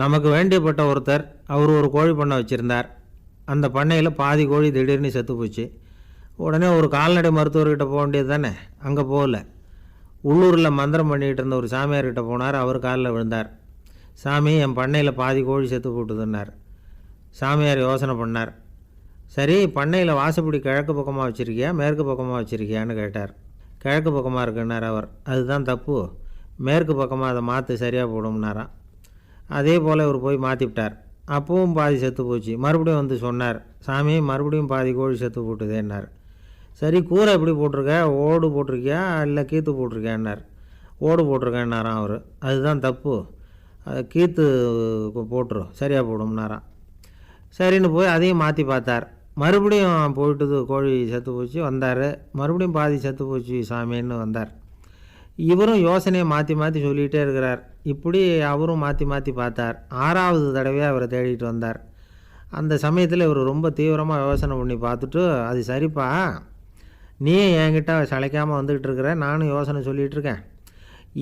நமக்கு வேண்டியப்பட்ட ஒருத்தர் அவர் ஒரு கோழி பண்ணை வச்சுருந்தார். அந்த பண்ணையில் பாதி கோழி திடீர்னு செத்து போச்சு. உடனே ஒரு கால்நடை மருத்துவர்கிட்ட போக வேண்டியது தானே. அங்கே போகல. உள்ளூரில் மந்திரம் பண்ணிகிட்டு இருந்த ஒரு சாமியார்கிட்ட போனார். அவர் காலில் விழுந்தார். சாமி, என் பண்ணையில் பாதி கோழி செத்து போட்டுதுன்னார். சாமியார் யோசனை பண்ணார். சரி, பண்ணையில் வாசப்படி கிழக்கு பக்கமாக வச்சுருக்கியா மேற்கு பக்கமாக வச்சுருக்கியான்னு கேட்டார். கிழக்கு பக்கமாக இருக்குன்னார் அவர். அதுதான் தப்பு, மேற்கு பக்கமாக அதை மாற்று, சரியாக போடும்னாராம். அதே போல் இவர் போய் மாற்றிவிட்டார். அப்பவும் பாதி செத்து போச்சு. மறுபடியும் வந்து சொன்னார், சாமி மறுபடியும் பாதி கோழி செத்து போட்டுதேன்னார். சரி, கூரை எப்படி போட்டிருக்க, ஓடு போட்டிருக்கியா இல்லை கீத்து போட்டிருக்கியான்னார். ஓடு போட்டிருக்கேன்னாராம் அவர். அதுதான் தப்பு, அதை கீத்து போட்டுரும், சரியாக போடும்னாராம். சரின்னு போய் அதையும் மாற்றி பார்த்தார். மறுபடியும் போயிட்டுது, கோழி செத்து போச்சு. வந்தார். மறுபடியும் பாதி செத்து போச்சு சாமின்னு வந்தார். இவரும் யோசனையை மாற்றி மாற்றி சொல்லிகிட்டே இருக்கிறார். இப்படி அவரும் மாற்றி மாற்றி பார்த்தார். 6வது தடவையாக அவரை தேடிட்டு வந்தார். அந்த சமயத்தில் இவர் ரொம்ப தீவிரமாக யோசனை பண்ணி பார்த்துட்டு, அது சரிப்பா, நீ என்கிட்ட சளைக்காமல் வந்துக்கிட்டு இருக்கிற, நானும் யோசனை சொல்லிகிட்டு இருக்கேன்.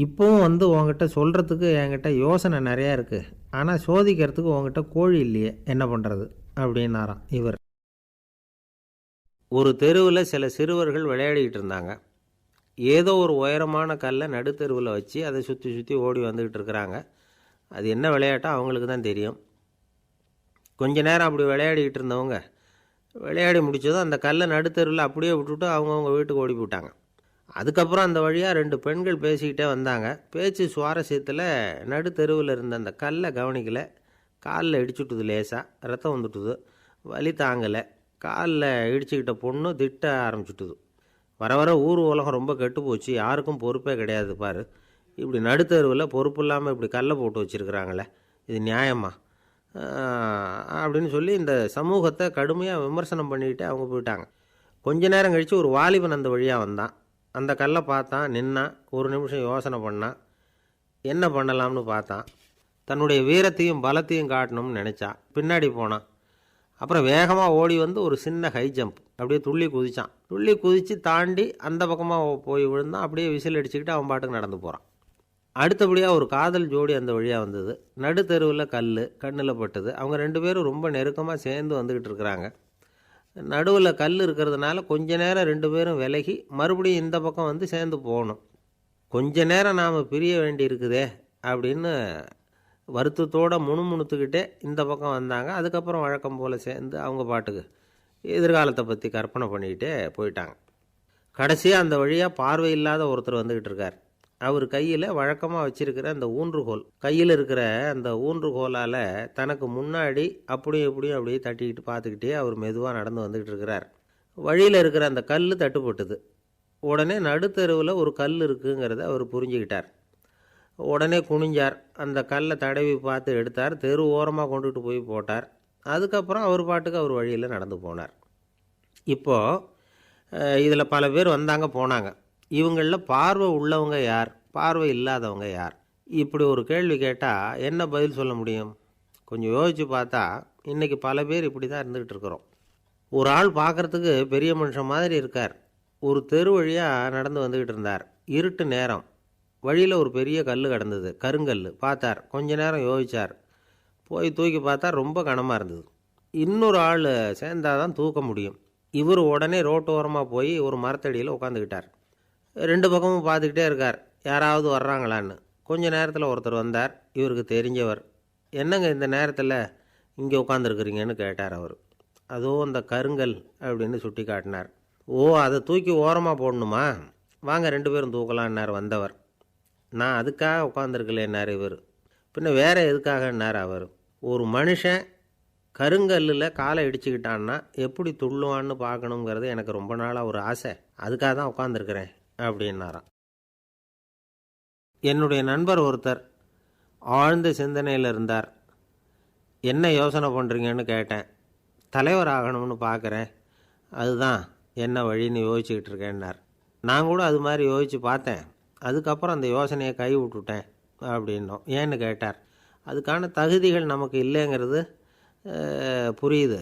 இப்போவும் வந்து உங்ககிட்ட சொல்கிறதுக்கு என்கிட்ட யோசனை நிறையா இருக்குது. ஆனால் சோதிக்கிறதுக்கு உங்ககிட்ட கோழி இல்லையே, என்ன பண்ணுறது அப்படின்னாராம் இவர். ஒரு தெருவில் சில சிறுவர்கள் விளையாடிக்கிட்டு இருந்தாங்க. ஏதோ ஒரு உயரமான கல்லை நடுத்தெருவில் வச்சு அதை சுற்றி சுற்றி ஓடி வந்துக்கிட்டு இருக்கிறாங்க. அது என்ன விளையாட்டோ அவங்களுக்கு தான் தெரியும். கொஞ்ச நேரம் அப்படி விளையாடிக்கிட்டு இருந்தவங்க விளையாடி முடித்ததும் அந்த கல்லை நடுத்தெருவில் அப்படியே விட்டுவிட்டு அவங்கவுங்க வீட்டுக்கு ஓடி போட்டாங்க. அதுக்கப்புறம் அந்த வழியாக 2 பெண்கள் பேசிக்கிட்டே வந்தாங்க. பேச்சு சுவாரஸ்யத்தில் நடுத்தெருவில் இருந்த அந்த கல்லை கவனிக்கலை. காலில் இடிச்சுட்டுது, லேசாக ரத்தம் வந்துட்டுது, வலி தாங்கலை. காலில் இடிச்சுக்கிட்ட பொண்ணு திட்ட ஆரம்பிச்சுட்டுது. வர வர ஊர் உலகம் ரொம்ப கெட்டு போச்சு, யாருக்கும் பொறுப்பே கிடையாது பாரு, இப்படி நடுத்தருவில் பொறுப்பு இல்லாமல் இப்படி கல்லை போட்டு வச்சுருக்குறாங்களே, இது நியாயமா அப்படின்னு சொல்லி இந்த சமூகத்தை கடுமையாக விமர்சனம் பண்ணிக்கிட்டே அவங்க போயிட்டாங்க. கொஞ்ச நேரம் கழித்து ஒரு வாலிபன் அந்த வழியாக வந்தான். அந்த கல்லை பார்த்தான், நின்னான். ஒரு நிமிஷம் யோசனை பண்ணான். என்ன பண்ணலாம்னு பார்த்தான். தன்னுடைய வீரத்தையும் பலத்தையும் காட்டணும்னு நினச்சான். பின்னாடி போனான். அப்புறம் வேகமாக ஓடி வந்து ஒரு சின்ன ஹை ஜம்ப், அப்படியே துள்ளி குதித்தான். துள்ளி குதித்து தாண்டி அந்த பக்கமாக போய் விழுந்தான். அப்படியே விசில் அடிச்சுக்கிட்டு அவன் பாட்டுக்கு நடந்து போகிறான். அடுத்தபடியாக ஒரு காதல் ஜோடி அந்த வழியாக வந்தது. நடுத்தெருவில் கல் கண்ணில் பட்டது. அவங்க 2 பேரும் ரொம்ப நெருக்கமாக சேர்ந்து வந்துக்கிட்டு இருக்கிறாங்க. நடுவில் கல் இருக்கிறதுனால கொஞ்ச நேரம் 2 பேரும் விலகி மறுபடியும் இந்த பக்கம் வந்து சேர்ந்து போகணும். கொஞ்ச நேரம் நாம் பிரிய வேண்டி இருக்குதே அப்படின்னு வருத்தத்தோடு முணுமுணுத்துக்கிட்டே இந்த பக்கம் வந்தாங்க. அதுக்கப்புறம் வழக்கம் போல் சேர்ந்து அவங்க பாட்டுக்கு எதிர்காலத்தை பற்றி கற்பனை பண்ணிக்கிட்டே போயிட்டாங்க. கடைசியாக அந்த வழியாக பார்வை இல்லாத ஒருத்தர் வந்துக்கிட்டு இருக்கார். அவர் கையில் வழக்கமாக வச்சுருக்கிற அந்த ஊன்றுகோல், கையில் இருக்கிற அந்த ஊன்றுகோலால் தனக்கு முன்னாடி அப்படியும் இப்படியும் அப்படியே தட்டிக்கிட்டு பார்த்துக்கிட்டே அவர் மெதுவாக நடந்து வந்துக்கிட்டு இருக்கிறார். வழியில் இருக்கிற அந்த கல் தட்டுப்பட்டுது. உடனே நடுத்தெருவில் ஒரு கல் இருக்குங்கிறத அவர் புரிஞ்சுக்கிட்டார். உடனே குனிஞ்சார். அந்த கல்லை தடவி பார்த்து எடுத்தார். தெரு ஓரமாக கொண்டுட்டு போய் போட்டார். அதுக்கப்புறம் அவர் பாட்டுக்கு அவர் வழியில் நடந்து போனார். இப்போது இதில் பல பேர் வந்தாங்க போனாங்க. இவங்களில் பார்வை உள்ளவங்க யார், பார்வை இல்லாதவங்க யார்? இப்படி ஒரு கேள்வி கேட்டால் என்ன பதில் சொல்ல முடியும்? கொஞ்சம் யோசித்து பார்த்தா இன்றைக்கி பல பேர் இப்படி தான் இருந்துக்கிட்டு இருக்கிறோம். ஒரு ஆள் பார்க்குறதுக்கு பெரிய மனுஷன் மாதிரி இருக்கார். ஒரு தெரு வழியாக நடந்து வந்துக்கிட்டு இருந்தார். இருட்டு நேரம். வழியில் ஒரு பெரிய கல் கிடந்தது, கருங்கல். பார்த்தார். கொஞ்ச நேரம் யோசித்தார். போய் தூக்கி பார்த்தா ரொம்ப கனமாக இருந்தது. இன்னொரு ஆள் சேர்ந்தால் தான் தூக்க முடியும். இவர் உடனே ரோட்டோரமாக போய் ஒரு மரத்தடியில் உட்காந்துக்கிட்டார். 2 பக்கமும் பார்த்துக்கிட்டே இருக்கார், யாராவது வர்றாங்களான்னு. கொஞ்ச நேரத்தில் ஒருத்தர் வந்தார். இவருக்கு தெரிஞ்சவர். என்னங்க இந்த நேரத்தில் இங்கே உட்காந்துருக்குறீங்கன்னு கேட்டார் அவர். அதோ அந்த கருங்கல் அப்படின்னு சுட்டி காட்டினார். ஓ, அதை தூக்கி ஓரமாக போடணுமா? வாங்க 2 பேரும் தூக்கலான்னார் வந்தவர். நான் அதுக்காக உட்காந்துருக்கலேன்னார் இவர். பின்ன வேறு எதுக்காகன்னார் அவர். ஒரு மனுஷன் கருங்கல்லில் காலை இடிச்சுக்கிட்டான்னா எப்படி துள்ளுவான்னு பார்க்கணுங்கிறது எனக்கு ரொம்ப நாளாக ஒரு ஆசை, அதுக்காக தான் உட்காந்துருக்கிறேன் அப்படின்னாராம். என்னுடைய நண்பர் ஒருத்தர் ஆழ்ந்த சிந்தனையில் இருந்தார். என்ன யோசனை பண்ணுறீங்கன்னு கேட்டேன். தலைவர் ஆகணும்னு பார்க்குறேன், அதுதான் என்ன வழின்னு யோசிச்சுக்கிட்டு இருக்கேன்னார். நான் கூட அது மாதிரி யோசித்து பார்த்தேன். அதுக்கப்புறம் அந்த யோசனையை கை விட்டுட்டேன் அப்படின்னோம். ஏன்னு கேட்டார். அதுக்கான தகுதிகள் நமக்கு இல்லைங்கிறது புரியுது.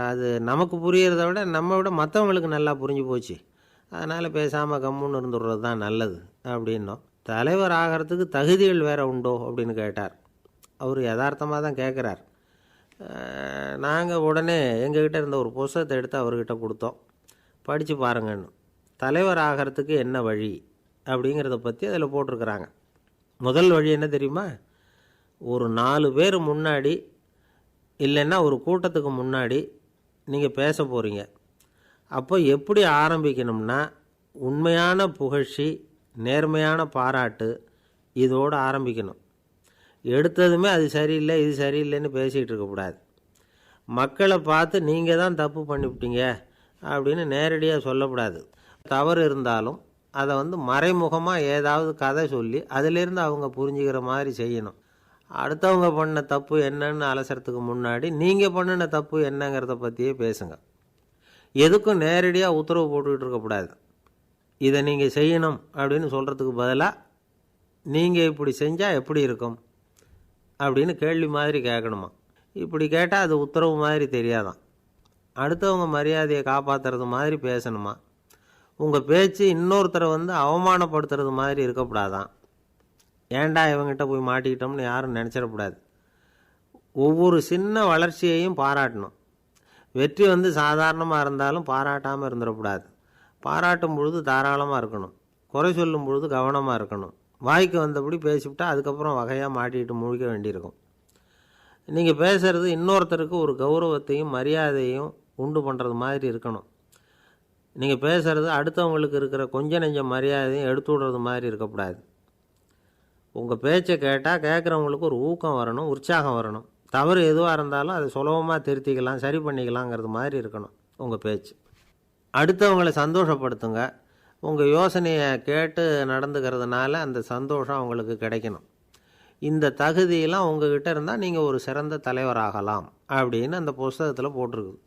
அது நமக்கு புரியறத விட நம்ம விட மற்றவங்களுக்கு நல்லா புரிஞ்சு போச்சு. அதனால் பேசாமல் கம்முன்னு இருந்துடுறது தான் நல்லது அப்படின்னோம். தலைவர் ஆகிறதுக்கு தகுதிகள் வேறு உண்டோ அப்படின்னு கேட்டார். அவர் யதார்த்தமாக தான் கேட்குறார். நாங்கள் உடனே எங்ககிட்ட இருந்த ஒரு புஸ்தகத்தை எடுத்து அவர்கிட்ட கொடுத்தோம். படித்து பாருங்கன்னு. தலைவர் ஆகிறதுக்கு என்ன வழி அப்படிங்கிறத பற்றி அதில் போட்டிருக்கிறாங்க. முதல் வழி என்ன தெரியுமா? ஒரு 4 பேர் முன்னாடி இல்லைன்னா ஒரு கூட்டத்துக்கு முன்னாடி நீங்கள் பேச போகிறீங்க. அப்போ எப்படி ஆரம்பிக்கணும்னா, உண்மையான புகழ்ச்சி, நேர்மையான பாராட்டு, இதோடு ஆரம்பிக்கணும். எடுத்ததுமே அது சரியில்லை இது சரியில்லைன்னு பேசிகிட்டு இருக்கக்கூடாது. மக்களை பார்த்து நீங்கள் தான் தப்பு பண்ணிவிட்டீங்க அப்படின்னு நேரடியாக சொல்லக்கூடாது. தவறு இருந்தாலும் அதை மறைமுகமாக ஏதாவது கதை சொல்லி அதிலிருந்து அவங்க புரிஞ்சுக்கிற மாதிரி செய்யணும். அடுத்தவங்க பண்ண தப்பு என்னன்னு அலசறதுக்கு முன்னாடி நீங்கள் பண்ணின தப்பு என்னங்கிறத பற்றியே பேசுங்க. எதுக்கும் நேரடியாக உத்தரவு போட்டுக்கிட்டு இருக்கக்கூடாது. இதை நீங்கள் செய்யணும் அப்படின்னு சொல்கிறதுக்கு பதிலாக நீங்கள் இப்படி செஞ்சால் எப்படி இருக்கும் அப்படின்னு கேள்வி மாதிரி கேட்கணுமா. இப்படி கேட்டால் அது உத்தரவு மாதிரி தெரியாதான். அடுத்தவங்க மரியாதையை காப்பாற்றுறது மாதிரி பேசணுமா. உங்கள் பேச்சு இன்னொருத்தரை அவமானப்படுத்துறது மாதிரி இருக்கக்கூடாதான். ஏண்டா இவங்ககிட்ட போய் மாட்டிக்கிட்டோம்னு யாரும் நினச்சிடக்கூடாது. ஒவ்வொரு சின்ன வளர்ச்சியையும் பாராட்டணும். வெற்றி சாதாரணமாக இருந்தாலும் பாராட்டாமல் இருந்துடக்கூடாது. பாராட்டும் பொழுது தாராளமாக இருக்கணும். குறை சொல்லும் பொழுது கவனமாக இருக்கணும். வாய்க்கு வந்தபடி பேசிவிட்டால் அதுக்கப்புறம் வகையாக மாட்டிக்கிட்டு முழிக்க வேண்டியிருக்கும். நீங்கள் பேசுகிறது இன்னொருத்தருக்கு ஒரு கௌரவத்தையும் மரியாதையும் உண்டு பண்ணுறது மாதிரி இருக்கணும். நீங்கள் பேசுகிறது அடுத்தவங்களுக்கு இருக்கிற கொஞ்ச நெஞ்ச மரியாதையும் எடுத்து விடுறது மாதிரி இருக்கக்கூடாது. உங்கள் பேச்சை கேட்டால் கேட்குறவங்களுக்கு ஒரு ஊக்கம் வரணும், உற்சாகம் வரணும். தவறு எதுவாக இருந்தாலும் அதை சுலபமாக திருத்திக்கலாம், சரி பண்ணிக்கலாங்கிறது மாதிரி இருக்கணும் உங்கள் பேச்சு. அடுத்தவங்களை சந்தோஷப்படுத்துங்க. உங்கள் யோசனையை கேட்டு நடந்துக்கிறதுனால அந்த சந்தோஷம் அவங்களுக்கு கிடைக்கணும். இந்த தகுதியெல்லாம் உங்ககிட்ட இருந்தால் நீங்கள் ஒரு சிறந்த தலைவராகலாம் அப்படின்னு அந்த புஸ்தகத்தில் போட்டிருக்குது.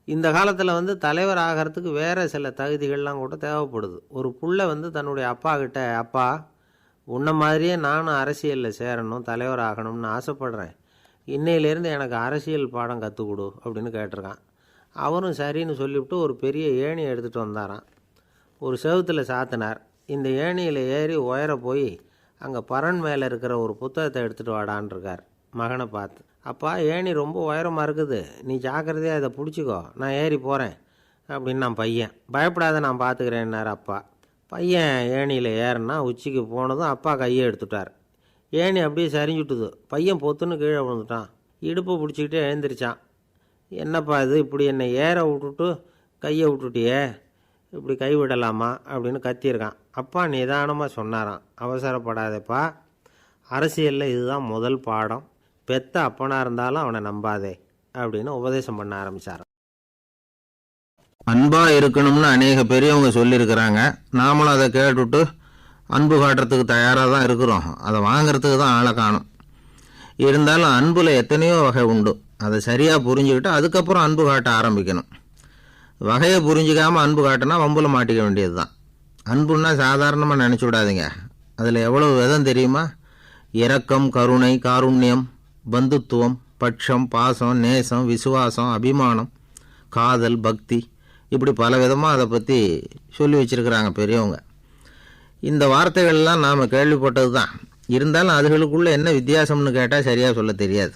இந்த காலத்தில் தலைவர் ஆகிறதுக்கு வேறு சில தகுதிகள்லாம் கூட தேவைப்படுது. ஒரு புள்ள தன்னுடைய அப்பா கிட்ட, அப்பா உன்ன மாதிரியே நானும் அரசியலில் சேரணும், தலைவர் ஆகணும்னு ஆசைப்படுறேன், இன்னையிலேருந்து எனக்கு அரசியல் பாடம் கற்றுக் கொடு அப்படின்னு கேட்டிருக்கான். அவரும் சரின்னு சொல்லிவிட்டு ஒரு பெரிய ஏணியை எடுத்துகிட்டு வந்தாராம். ஒரு செவுத்தில் சாத்தினார். இந்த ஏணியில் ஏறி உயர போய் அங்கே பரன் மேலே இருக்கிற ஒரு புத்தகத்தை எடுத்துகிட்டு வாடான்னு இருக்கார். மகனை பார்த்து, அப்பா ஏணி ரொம்ப உயரமாக இருக்குது, நீ ஜாக்கிரதையாக இதை பிடிச்சிக்கோ, நான் ஏறி போகிறேன் அப்படின்னு நான் பையன். பயப்படாத, நான் பார்த்துக்கிறேன்னார் அப்பா. பையன் ஏணியில் ஏறினா உச்சிக்கு போனதும் அப்பா கையை எடுத்துட்டார். ஏணி அப்படியே சரிஞ்சுட்டுது. பையன் பொத்துன்னு கீழே விழுந்துட்டான். இடுப்பை பிடிச்சிக்கிட்டே எழுந்திரிச்சான். என்னப்பா இது, இப்படி என்னை ஏற விட்டுட்டு கையை விட்டுட்டியே, இப்படி கைவிடலாமா அப்படின்னு கத்தியிருக்கான். அப்பா நிதானமாக சொன்னாராம், அவசரப்படாதேப்பா, அரசியலில் இதுதான் முதல் பாடம், பெத்த அப்பனாக இருந்தாலும் அவனை நம்பாதே அப்படின்னு உபதேசம் பண்ண ஆரம்பித்தார். அன்பாக இருக்கணும்னு அநேக பெரியவங்க சொல்லியிருக்கிறாங்க. நாமளும் அதை கேட்டுவிட்டு அன்பு காட்டுறதுக்கு தயாராக தான் இருக்கிறோம். அதை வாங்கிறதுக்கு தான் ஆளை காணும். இருந்தாலும் அன்பில் எத்தனையோ வகை உண்டு. அதை சரியாக புரிஞ்சுக்கிட்டு அதுக்கப்புறம் அன்பு காட்ட ஆரம்பிக்கணும். வகையை புரிஞ்சிக்காமல் அன்பு காட்டினா வம்புல மாட்டிக்க வேண்டியது தான். அன்புன்னா சாதாரணமாக நினச்சி விடாதீங்க. அதில் எவ்வளோ விதம் தெரியுமா? இரக்கம், கருணை, காருண்யம், பந்துத்துவம், பட்சம், பாசம், நேசம், விசுவாசம், அபிமானம், காதல், பக்தி, இப்படி பல விதமாக அதை பற்றி சொல்லி வச்சுருக்கிறாங்க பெரியவங்க. இந்த வார்த்தைகள்லாம் நாம் கேள்விப்பட்டது தான். இருந்தாலும் அதுகளுக்குள்ளே என்ன வித்தியாசம்னு கேட்டால் சரியாக சொல்ல தெரியாது.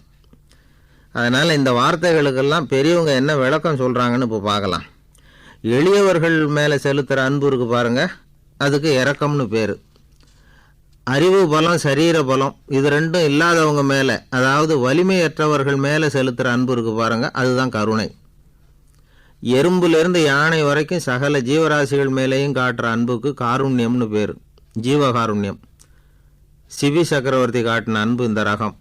அதனால் இந்த வார்த்தைகளுக்கெல்லாம் பெரியவங்க என்ன விளக்கம் சொல்கிறாங்கன்னு இப்போ பார்க்கலாம். எளியவர்கள் மேலே செலுத்துகிற அன்பு இருக்குது பாருங்கள், அதுக்கு இரக்கம்னு பேர். அறிவு பலம், சரீர பலம், இது ரெண்டும் இல்லாதவங்க மேலே, அதாவது வலிமையற்றவர்கள் மேலே செலுத்துகிற அன்பு இருக்குது பாருங்கள், அதுதான் கருணை. எறும்புலேருந்து யானை வரைக்கும் சகல ஜீவராசிகள் மேலேயும் காட்டுற அன்புக்கு காருண்யம்னு பேர், ஜீவகாருண்யம். சிவி சக்கரவர்த்தி காட்டின அன்பு இந்த ரகம்.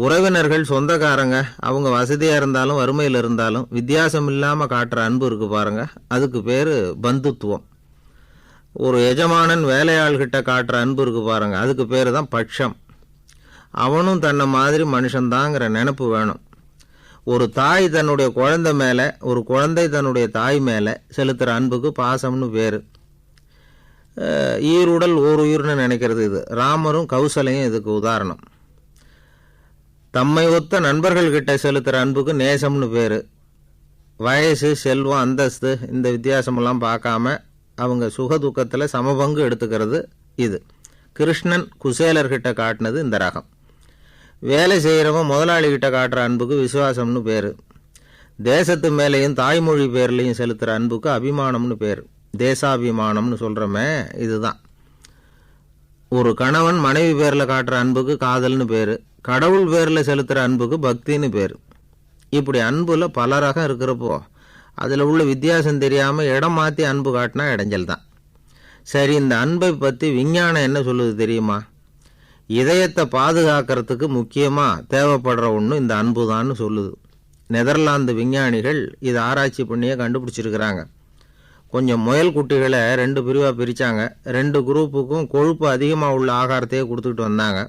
உறவினர்கள், சொந்தக்காரங்க, அவங்க வசதியாக இருந்தாலும் வறுமையில் இருந்தாலும் வித்தியாசம் இல்லாமல் காட்டுற அன்பு இருக்குது பாருங்கள், அதுக்கு பேர் பந்துத்துவம். ஒரு எஜமானன் வேலையாள்கிட்ட காட்டுற அன்பு இருக்குது பாருங்கள், அதுக்கு பேர் தான் பட்சம். அவனும் தன்னை மாதிரி மனுஷன்தாங்கிற நினப்பு வேணும். ஒரு தாய் தன்னுடைய குழந்தை மேலே, ஒரு குழந்தை தன்னுடைய தாய் மேலே செலுத்துகிற அன்புக்கு பாசம்னு பேர். ஈருடல் ஓர் உயிர்னு நினைக்கிறது இது. ராமரும் கௌசலையும் இதுக்கு உதாரணம். தம்மை ஒத்த நண்பர்கள்கிட்ட செலுத்துகிற அன்புக்கு நேசம்னு பேர். வயசு, செல்வம், அந்தஸ்து, இந்த வித்தியாசமெல்லாம் பார்க்காம அவங்க சுகதுக்கத்தில் சமபங்கு எடுத்துக்கிறது இது. கிருஷ்ணன் குசேலர்கிட்ட காட்டினது இந்த ரகம். வேலை செய்கிறவன் முதலாளிகிட்ட காட்டுற அன்புக்கு விசுவாசம்னு பேர். தேசத்து மேலேயும் தாய்மொழி பேர்லையும் செலுத்துகிற அன்புக்கு அபிமானம்னு பேர். தேசாபிமானம்னு சொல்கிறோமே இதுதான். ஒரு கணவன் மனைவி பேரில் காட்டுற அன்புக்கு காதல்னு பேர். கடவுள் பேரில் செலுத்துகிற அன்புக்கு பக்தின்னு பேர். இப்படி அன்புல பல ரகம் இருக்கிறப்போ அதில் உள்ள வித்தியாசம் தெரியாமல் இடம் மாற்றி அன்பு காட்டினா இடைஞ்சல் தான். சரி, இந்த அன்பை பற்றி விஞ்ஞானம் என்ன சொல்லுது தெரியுமா? இதயத்தை பாதுகாக்கிறதுக்கு முக்கியமாக தேவைப்படுற ஒன்று இந்த அன்பு தான்னு சொல்லுது. நெதர்லாந்து விஞ்ஞானிகள் இதை ஆராய்ச்சி பண்ணியே கண்டுபிடிச்சிருக்கிறாங்க. கொஞ்சம் முயல் குட்டிகளை 2 பிரிவாக பிரித்தாங்க. 2 குரூப்புக்கும் கொழுப்பு அதிகமாக உள்ள ஆகாரத்தையே கொடுத்துக்கிட்டு வந்தாங்க.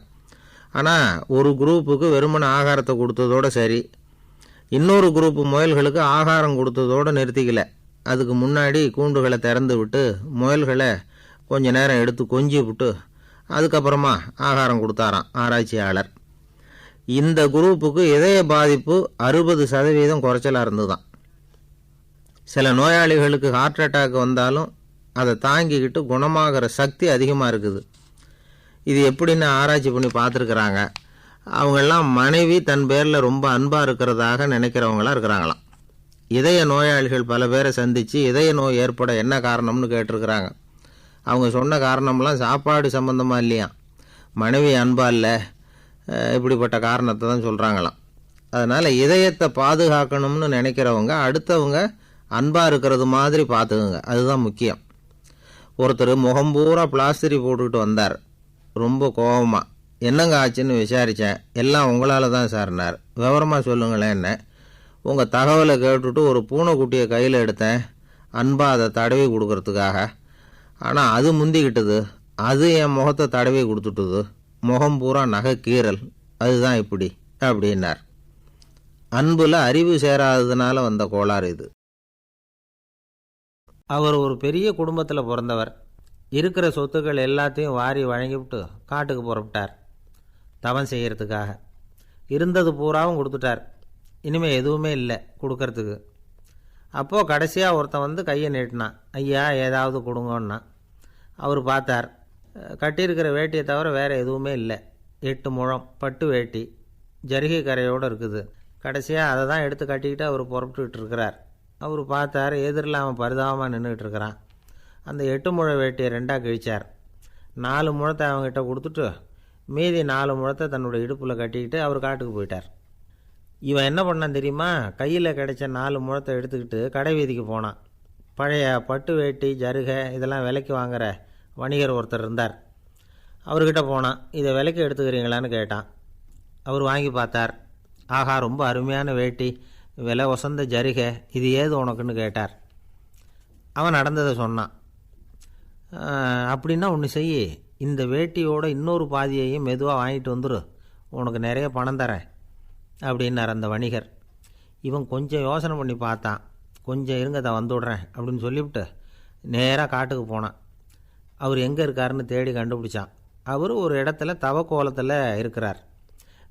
ஆனால் ஒரு குரூப்புக்கு வெறுமன ஆகாரத்தை கொடுத்ததோடு சரி, இன்னொரு குரூப்பு முயல்களுக்கு ஆகாரம் கொடுத்ததோடு நிறுத்திக்கல. அதுக்கு முன்னாடி கூண்டுகளை திறந்து விட்டு முயல்களை கொஞ்ச நேரம் எடுத்து கொஞ்சி விட்டு அதுக்கப்புறமா ஆகாரம் கொடுத்தாராம் ஆராய்ச்சியாளர். இந்த குரூப்புக்கு இதய பாதிப்பு 60% குறைச்சலாக இருந்துதான். சில நோயாளிகளுக்கு ஹார்ட் அட்டாக் வந்தாலும் அதை தாங்கிக்கிட்டு குணமாகிற சக்தி அதிகமாக இருக்குது. இது எப்படின்னு ஆராய்ச்சி பண்ணி பார்த்துருக்குறாங்க. அவங்கெல்லாம் மனைவி தன் பேரில் ரொம்ப அன்பாக இருக்கிறதாக நினைக்கிறவங்களாம் இருக்கிறாங்களாம். இதய நோயாளிகள் பல பேரை சந்தித்து இதய நோய் ஏற்பட என்ன காரணம்னு கேட்டிருக்கிறாங்க. அவங்க சொன்ன காரணம்லாம் சாப்பாடு சம்மந்தமாக இல்லையா, மனைவி அன்பா இல்லை, இப்படிப்பட்ட காரணத்தை தான் சொல்கிறாங்களாம். அதனால் இதயத்தை பாதுகாக்கணும்னு நினைக்கிறவங்க அடுத்தவங்க அன்பாக இருக்கிறது மாதிரி பார்த்துக்குங்க, அதுதான் முக்கியம். ஒருத்தர் முகம் பூரா பிளாஸ்டரி போட்டுக்கிட்டு வந்தார். ரொம்ப கோபமாக, என்னங்க ஆச்சுன்னு விசாரித்தேன். எல்லாம் உங்களால் தான் சார்னார். விவரமாக சொல்லுங்களேன். என்ன உங்கள் தகவலை கேட்டுட்டு ஒரு பூனைக்குட்டியை கையில் எடுத்தேன், அன்பாக அதை தடவி கொடுக்கறதுக்காக. ஆனால் அது முந்திக்கிட்டது, அது என் முகத்தை தடவி கொடுத்துட்டுது. முகம் பூரா நகை கீறல், அதுதான் இப்படி அப்படின்னார். அன்புல அறிவு சேராததுனால வந்த கோளாறு இது. அவர் ஒரு பெரிய குடும்பத்தில் பிறந்தவர். இருக்கிற சொத்துக்கள் எல்லாத்தையும் வாரி வழங்கிவிட்டு காட்டுக்கு புறப்பட்டார் தவம் செய்கிறதுக்காக. இருந்தது பூராவும் கொடுத்துட்டார். இனிமேல் எதுவுமே இல்லை கொடுக்கறதுக்கு. அப்போது கடைசியாக ஒருத்தன் வந்து கையை நீட்டினான். ஐயா ஏதாவது கொடுங்கன்னா. அவர் பார்த்தார். கட்டியிருக்கிற வேட்டியை தவிர வேறு எதுவுமே இல்லை. 8 முழம் பட்டு வேட்டி ஜரிகை கரையோடு இருக்குது. கடைசியாக அதை தான் எடுத்து கட்டிக்கிட்டு அவர் புறப்பட்டுக்கிட்டு இருக்கிறார். அவர் பார்த்தார், எதிரில் அவன் பரிதாபமாக நின்றுக்கிட்டு இருக்கிறான். அந்த 8 முழ வேட்டியை 2ஆக கிழிச்சார். 4 முழத்தை அவங்ககிட்ட கொடுத்துட்டு மீதி 4 முழத்தை தன்னுடைய இடுப்பில் கட்டிக்கிட்டு அவர் காட்டுக்கு போயிட்டார். இவன் என்ன பண்ணான் தெரியுமா? கையில் கிடைச்ச 4 முழத்தை எடுத்துக்கிட்டு கடை வீதிக்கு போனான். பழைய பட்டு வேட்டி ஜருகை இதெல்லாம் விலைக்கு வாங்குகிற வணிகர் ஒருத்தர் இருந்தார். அவர்கிட்ட போனான். இதை விலைக்கு எடுத்துக்கிறீங்களான்னு கேட்டான். அவர் வாங்கி பார்த்தார். ஆஹா, ரொம்ப அருமையான வேட்டி, விலை ஒசந்த ஜருகை, இது ஏது உனக்குன்னு கேட்டார். அவன் நடந்ததை சொன்னான். அப்படின்னா ஒன்று செய், இந்த வேட்டியோட இன்னொரு பாதியையும் மெதுவாக வாங்கிட்டு வந்துரு, உனக்கு நிறைய பணம் தரேன் அப்படின்னார் அந்த வணிகர். இவன் கொஞ்சம் யோசனை பண்ணி பார்த்தான். கொஞ்சம் இருங்க, அதை வந்துவிட்றேன் அப்படின்னு சொல்லிவிட்டு நேராக காட்டுக்கு போனான். அவர் எங்கே இருக்காருன்னு தேடி கண்டுபிடிச்சான். அவர் ஒரு இடத்துல தவக்கோலத்தில் இருக்கிறார்.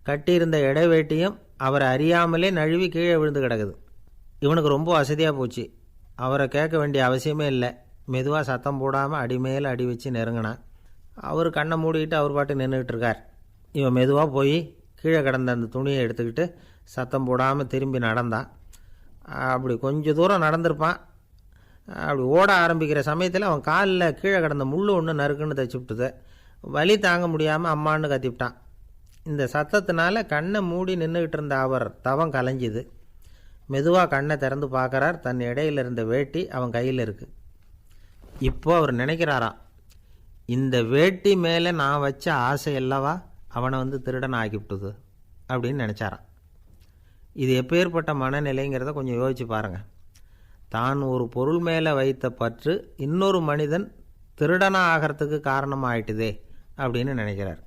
கட்டியிருந்த இடைவேட்டியும் அவரை அறியாமலே நழுவி கீழே விழுந்து கிடக்குது. இவனுக்கு ரொம்ப வசதியாக போச்சு. அவரை கேட்க வேண்டிய அவசியமே இல்லை. மெதுவாக சத்தம் போடாமல் அடிமேல் அடி வச்சு நெருங்கினான். அவர் கண்ணை மூடிக்கிட்டு அவர் பாட்டு நின்றுக்கிட்டு இருக்கார். இவன் மெதுவாக போய் கீழே கிடந்த அந்த துணியை எடுத்துக்கிட்டு சத்தம் போடாமல் திரும்பி நடந்தான். அப்படி கொஞ்சம் தூரம் நடந்திருப்பான். அப்படி ஓட ஆரம்பிக்கிற சமயத்தில் அவன் காலில் கீழே கிடந்த முள் ஒன்று நறுக்குன்னு தைச்சி விட்டுது. வலி தாங்க முடியாமல் அம்மான்னு கத்திவிட்டான். இந்த சத்தத்தினால கண்ணை மூடி நின்றுக்கிட்டு இருந்த அவர் தவம் கலைஞ்சிது. மெதுவாக கண்ணை திறந்து பார்க்குறார். தன் இடையில இருந்த வேட்டி அவன் கையில் இருக்குது. இப்போ அவர் நினைக்கிறாராம், இந்த வேட்டி மேலே நான் வச்ச ஆசை அல்லவா அவனை வந்து திருடன் ஆக்கிவிட்டுது அப்படின்னு நினச்சாரான். இது எப்பேற்பட்ட மனநிலைங்கிறத கொஞ்சம் யோசிச்சு பாருங்கள். தான் ஒரு பொருள் மேலே வைத்த பற்று இன்னொரு மனிதன் திருடனாக ஆகிறதுக்கு காரணமாயிட்டுதே அப்படின்னு நினைக்கிறார்.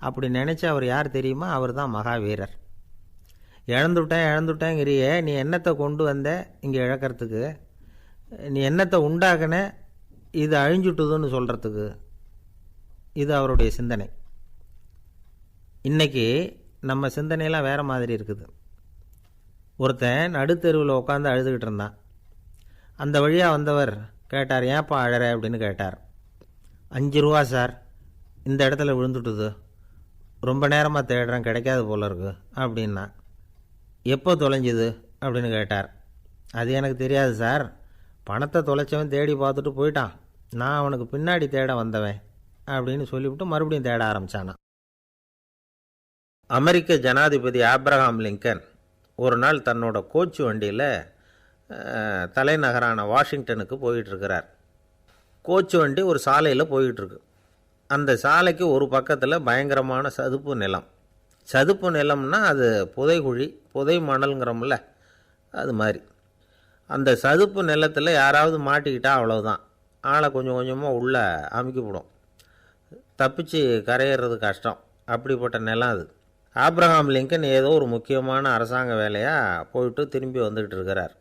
அப்படி நினச்ச அவர் யார் தெரியுமா? அவர் தான் மகாவீரர். இழந்துட்டேங்கிறியே, நீ என்னத்தை கொண்டு வந்த இங்கே இழக்கிறதுக்கு? நீ என்னத்தை உண்டாக்குன இது அழிஞ்சுட்டுதுன்னு சொல்கிறதுக்கு? இது அவருடைய சிந்தனை. இன்றைக்கி நம்ம சிந்தனையெல்லாம் வேறு மாதிரி இருக்குது. ஒருத்தன் நடுத்தெருவில் உட்காந்து அழுதுகிட்டு இருந்தான். அந்த வழியாக வந்தவர் கேட்டார், ஏன்ப்பா அழற அப்படின்னு கேட்டார். 5 ரூபா சார், இந்த இடத்துல விழுந்துட்டுது, ரொம்ப நேரமாக தேடுறேன், கிடைக்காது போல இருக்கு அப்படின்னா. எப்போ தொலைஞ்சுது அப்படின்னு கேட்டார். அது எனக்கு தெரியாது சார், பணத்தை தொலைச்சவன் தேடி பார்த்துட்டு போயிட்டான், நான் அவனுக்கு பின்னாடி தேட வந்தவன் அப்படின்னு சொல்லிவிட்டு மறுபடியும் தேட ஆரம்பித்தானான். அமெரிக்க ஜனாதிபதி ஆப்ரஹாம் லிங்கன் ஒரு நாள் தன்னோட கோச்சு வண்டியில் தலைநகரான வாஷிங்டனுக்கு போயிட்டுருக்கிறார். கோச்சு வண்டி ஒரு சாலையில் போயிட்டுருக்கு. அந்த சாலைக்கு ஒரு பக்கத்தில் பயங்கரமான சதுப்பு நிலம். சதுப்பு நிலம்னா அது புதைகுழி, புதை மணல்ங்கிறோம்ல, அது மாதிரி. அந்த சதுப்பு நிலத்தில் யாராவது மாட்டிக்கிட்டா அவ்வளவுதான், ஆளை கொஞ்சம் கொஞ்சமாக உள்ளே அமுக்கிவிடும், தப்பிச்சு கரையிறது கஷ்டம். அப்படிப்பட்ட நிலம் அது. ஆப்ரஹாம் லிங்கன் ஏதோ ஒரு முக்கியமான அரசாங்க வேலையாக போயிட்டு திரும்பி வந்துக்கிட்டு இருக்கிறார்.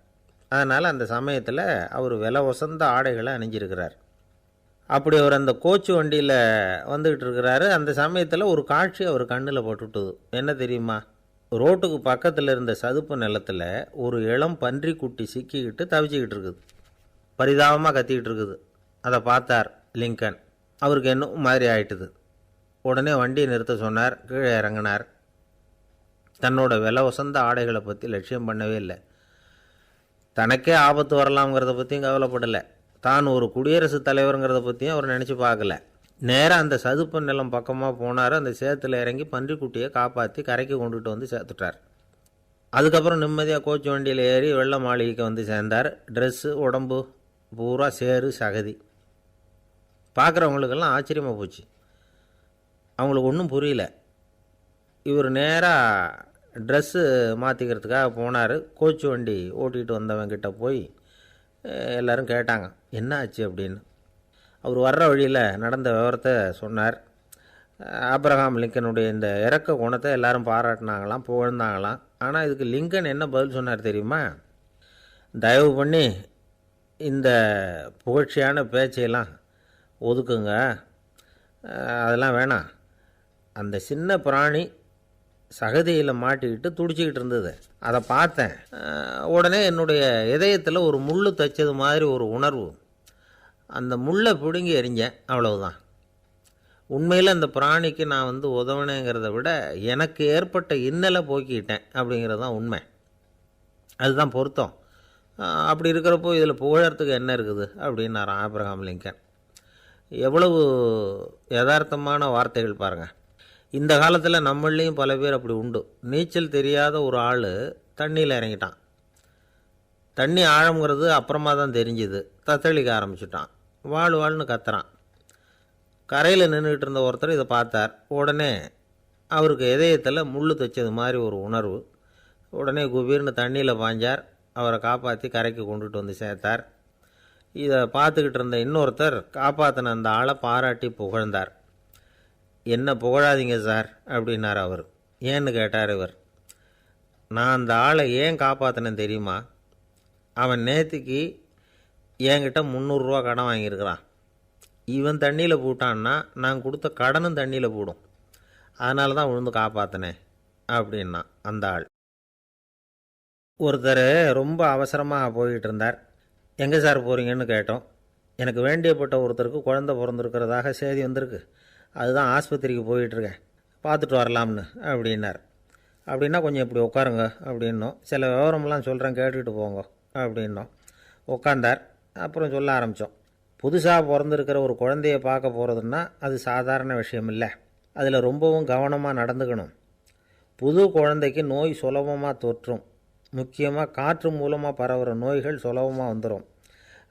அதனால் அந்த சமயத்தில் அவர் விலை உசந்த ஆடைகளை அணிஞ்சிருக்கிறார். அப்படி அவர் அந்த கோச்சு வண்டியில் வந்துக்கிட்டு இருக்கிறாரு. அந்த சமயத்தில் ஒரு காட்சி அவர் கண்ணில் பட்டுட்டுது. என்ன தெரியுமா? ரோட்டுக்கு பக்கத்தில் இருந்த சதுப்பு நிலத்தில் ஒரு இளம் பன்றிக்குட்டி சிக்கிக்கிட்டு தவிச்சிக்கிட்டு இருக்குது, பரிதாபமாக கத்திக்கிட்டு இருக்குது. அதை பார்த்தார் லிங்கன். அவருக்கு என்ன மாதிரி ஆயிட்டுது. உடனே வண்டியை நிறுத்த சொன்னார், கீழே இறங்கினார். தன்னோட விலை உசந்த ஆடைகளை பற்றி லட்சியம் பண்ணவே இல்லை. தனக்கே ஆபத்து வரலாம்ங்கிறத பற்றியும் கவலைப்படலை. தான் ஒரு குடியரசுத் தலைவருங்கிறத பற்றியும் அவர் நினச்சி பார்க்கல. நேராக அந்த சதுப்பு நிலம் பக்கமாக போனார். அந்த சேத்துல இறங்கி பன்றிக்குட்டியை காப்பாற்றி கரைக்கு கொண்டுகிட்டு வந்து சேர்த்துட்டார். அதுக்கப்புறம் நிம்மதியாக கோச்சு வண்டியில் ஏறி வெள்ளை மாளிகைக்கு வந்து சேர்ந்தார். ட்ரெஸ்ஸு, உடம்பு பூரா சேறு சகதி. பார்க்குறவங்களுக்கெல்லாம் ஆச்சரியமாக போச்சு. அவங்களுக்கு ஒன்றும் புரியல. இவர் நேராக ட்ரெஸ்ஸு மாற்றிக்கிறதுக்காக போனார். கோச்சு வண்டி ஓட்டிகிட்டு வந்தவங்கிட்ட போய் எல்லோரும் கேட்டாங்க, என்ன ஆச்சு அப்படின்னு. அவர் வர்ற வழியில் நடந்த விவரத்தை சொன்னார். ஆப்ரஹாம் லிங்கனுடைய இந்த இறக்க குணத்தை எல்லாரும் பாராட்டினாங்களாம், புகழ்ந்தாங்களாம். ஆனால் இதுக்கு லிங்கன் என்ன பதில் சொன்னார் தெரியுமா? தயவு பண்ணி இந்த புகழ்ச்சியான பேச்சையெல்லாம் ஒதுக்குங்க, அதெல்லாம் வேணாம். அந்த சின்ன பிராணி சகதியில் மாட்டிக்கிட்டு துடிச்சிக்கிட்டு இருந்தது, அதை பார்த்தேன். உடனே என்னுடைய இதயத்தில் ஒரு முள் தைச்சது மாதிரி ஒரு உணர்வு. அந்த முள்ளை பிடுங்கி எறிஞ்சேன், அவ்வளவுதான். உண்மையில் அந்த பிராணிக்கு நான் உதவினேங்கிறத விட எனக்கு ஏற்பட்ட இன்னலை போக்கிட்டேன் அப்படிங்கிறது தான் உண்மை. அதுதான் பொருத்தம். அப்படி இருக்கிறப்போ இதில் புகழறதுக்கு என்ன இருக்குது அப்படின்னாராம் ஆப்ரஹாம் லிங்கன். எவ்வளவு யதார்த்தமான வார்த்தைகள் பாருங்கள். இந்த காலத்தில் நம்மளையும் பல பேர் அப்படி உண்டு. நீச்சல் தெரியாத ஒரு ஆள் தண்ணியில் இறங்கிட்டான். தண்ணி ஆழம்ங்கிறது அப்புறமா தான் தெரிஞ்சுது. தத்தளிக்க ஆரம்பிச்சிட்டான், வாழ் வாழ்னு கத்துறான். கரையில் நின்றுக்கிட்டு இருந்த ஒருத்தர் இதை பார்த்தார். உடனே அவருக்கு இதயத்தில் முள் தைச்சது மாதிரி ஒரு உணர்வு. உடனே குபீர்னு தண்ணியில் பாய்ஞ்சார். அவரை காப்பாற்றி கரைக்கு கொண்டுட்டு வந்து சேர்த்தார். இதை பார்த்துக்கிட்டு இருந்த இன்னொருத்தர் காப்பாற்றின அந்த ஆளை பாராட்டி புகழ்ந்தார். என்ன புகழாதீங்க சார் அப்படின்னார் அவர். ஏன்னு கேட்டார் இவர். நான் அந்த ஆளை ஏன் காப்பாற்றினேன் தெரியுமா? அவன் நேற்றுக்கு என்கிட்ட 300 ரூபா கடன் வாங்கியிருக்கிறான். இவன் தண்ணியில் போட்டான்னா நான் கொடுத்த கடனும் தண்ணியில் போடும், அதனால தான் விழுந்து காப்பாற்றினேன் அப்படின்னா அந்த ஆள். ஒருத்தர் ரொம்ப அவசரமாக போய்கிட்டு இருந்தார். எங்கே சார் போகிறீங்கன்னு கேட்டோம். எனக்கு வேண்டியப்பட்ட ஒருத்தருக்கு குழந்தை பிறந்திருக்கிறதாக செய்தி வந்திருக்கு, அதுதான் ஆஸ்பத்திரிக்கு போயிட்டுருக்கேன், பார்த்துட்டு வரலாம்னு அப்படின்னார். அப்படின்னா கொஞ்சம் இப்படி உட்காருங்க அப்படின்னோம். சில விவரம்லாம் சொல்கிறேன், கேட்டுக்கிட்டு போங்க அப்படின்னோம். உட்காந்தார். அப்புறம் சொல்ல ஆரம்பித்தோம். புதுசாக பிறந்திருக்கிற ஒரு குழந்தைய பார்க்க போகிறதுன்னா அது சாதாரண விஷயம் இல்லை. அதில் ரொம்பவும் கவனமாக நடந்துக்கணும். புது குழந்தைக்கு நோய் சுலபமாக தொற்றும். முக்கியமாக காற்று மூலமாக பரவுகிற நோய்கள் சுலபமாக வந்துடும்.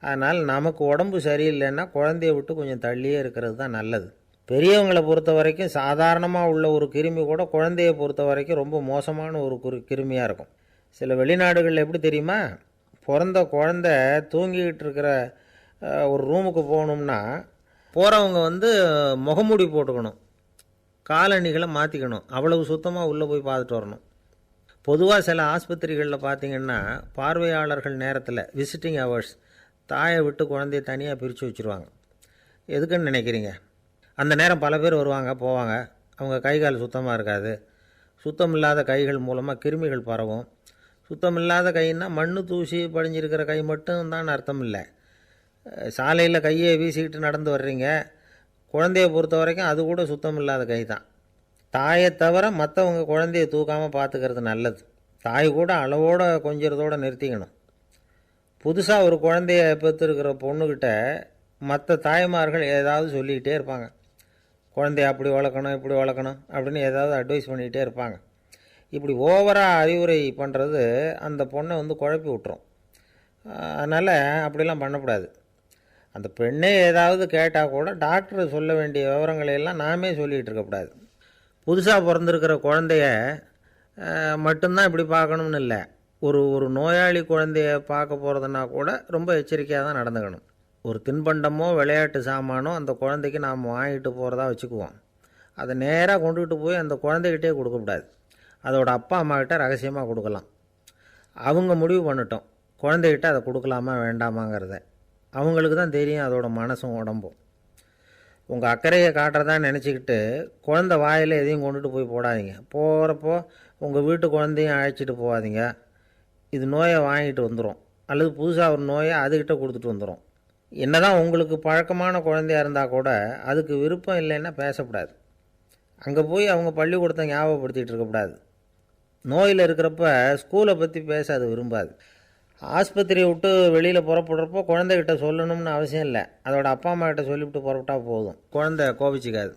அதனால் நமக்கு உடம்பு சரியில்லைன்னா குழந்தைய விட்டு கொஞ்சம் தள்ளியே இருக்கிறது தான் நல்லது. பெரியவங்களை பொறுத்த வரைக்கும் சாதாரணமாக உள்ள ஒரு கிருமி கூட குழந்தைய பொறுத்த வரைக்கும் ரொம்ப மோசமான ஒரு கிருமியாக இருக்கும். சில வெளிநாடுகளில் எப்படி தெரியுமா, பிறந்த குழந்தை தூங்கிக்கிட்டு இருக்கிற ஒரு ரூமுக்கு போகணும்னா போகிறவங்க முகமூடி போட்டுக்கணும், காலணிகளை மாற்றிக்கணும், அவ்வளவு சுத்தமாக உள்ளே போய் பார்த்துட்டு வரணும். பொதுவாக சில ஆஸ்பத்திரிகளில் பார்த்திங்கன்னா பார்வையாளர்கள் நேரத்தில் விசிட்டிங் ஹவர்ஸ் தாயை விட்டு குழந்தைய தனியாக பிரித்து வச்சுருவாங்க. எதுக்குன்னு நினைக்கிறீங்க? அந்த நேரம் பல பேர் வருவாங்க போவாங்க, அவங்க கை கால் சுத்தமாக இருக்காது. சுத்தம் இல்லாத கைகள் மூலமாக கிருமிகள் பரவும். சுத்தம் இல்லாத கைன்னா மண் தூசி படிஞ்சிருக்கிற கை மட்டும் தான் அர்த்தம் இல்லை. சாலையில் கையை வீசிக்கிட்டு நடந்து வர்றீங்க, குழந்தைய பொறுத்த வரைக்கும் அது கூட சுத்தம் இல்லாத கை தான். தாயை தவிர மற்றவங்க குழந்தைய தூக்காமல் பார்த்துக்கிறது நல்லது. தாய் கூட அளவோடு கொஞ்சிறதோடு நிறுத்திக்கணும். புதுசாக ஒரு குழந்தைய பெற்றுருக்கிற பொண்ணுக்கிட்ட மற்ற தாய்மார்கள் ஏதாவது சொல்லிக்கிட்டே இருப்பாங்க. குழந்தைய அப்படி வளர்க்கணும், இப்படி வளர்க்கணும் அப்படின்னு ஏதாவது அட்வைஸ் பண்ணிக்கிட்டே இருப்பாங்க. இப்படி ஓவராக அறிவுரை பண்ணுறது அந்த பொண்ணை குழப்பி விட்டுரும். அதனால் அப்படிலாம் பண்ணக்கூடாது. அந்த பெண்ணே ஏதாவது கேட்டால் கூட டாக்டர் சொல்ல வேண்டிய விவரங்களையெல்லாம் நாமே சொல்லிகிட்டு இருக்கக்கூடாது. புதுசாக பிறந்திருக்கிற குழந்தைய மட்டும்தான் இப்படி பார்க்கணும்னு இல்லை. ஒரு நோயாளி குழந்தைய பார்க்க போகிறதுனா கூட ரொம்ப எச்சரிக்கையாக தான் நடந்துக்கணும். ஒரு தின்பண்டமோ விளையாட்டு சாமானோ அந்த குழந்தைக்கு நாம் வாங்கிட்டு போகிறதா வச்சுக்குவோம். அதை நேராக கொண்டுகிட்டு போய் அந்த குழந்தைகிட்டே கொடுக்கக்கூடாது. அதோட அப்பா அம்மாக்கிட்ட ரகசியமாக கொடுக்கலாம். அவங்க முடிவு பண்ணட்டும் குழந்தைகிட்ட அதை கொடுக்கலாமா வேண்டாமாங்கிறத. அவங்களுக்கு தான் தெரியும் அதோட மனசும் உடம்பும். உங்கள் அக்கறையை காட்டுறதா நினச்சிக்கிட்டு குழந்தை வாயில் எதையும் கொண்டுட்டு போய் போடாதீங்க. போகிறப்போ உங்கள் வீட்டு குழந்தையும் அழைச்சிட்டு போகாதீங்க. இது நோயை வாங்கிட்டு வந்துடும், அல்லது புதுசாக ஒரு நோயை அதுக்கிட்ட கொடுத்துட்டு வந்துடும். என்னதான் உங்களுக்கு பழக்கமான குழந்தையாக இருந்தால் கூட அதுக்கு விருப்பம் இல்லைன்னா பேசக்கூடாது. அங்கே போய் அவங்க பள்ளிக்கூடத்தை ஞாபகப்படுத்திகிட்டு இருக்கக்கூடாது. நோயில் இருக்கிறப்ப ஸ்கூலை பற்றி பேச அது விரும்பாது. ஆஸ்பத்திரியை விட்டு வெளியில் புறப்படுறப்போ குழந்தைகிட்ட சொல்லணும்னு அவசியம் இல்லை. அதோட அப்பா அம்மா கிட்ட சொல்லிவிட்டு புறப்பட்டா போதும். குழந்தை கோபிச்சிக்காது.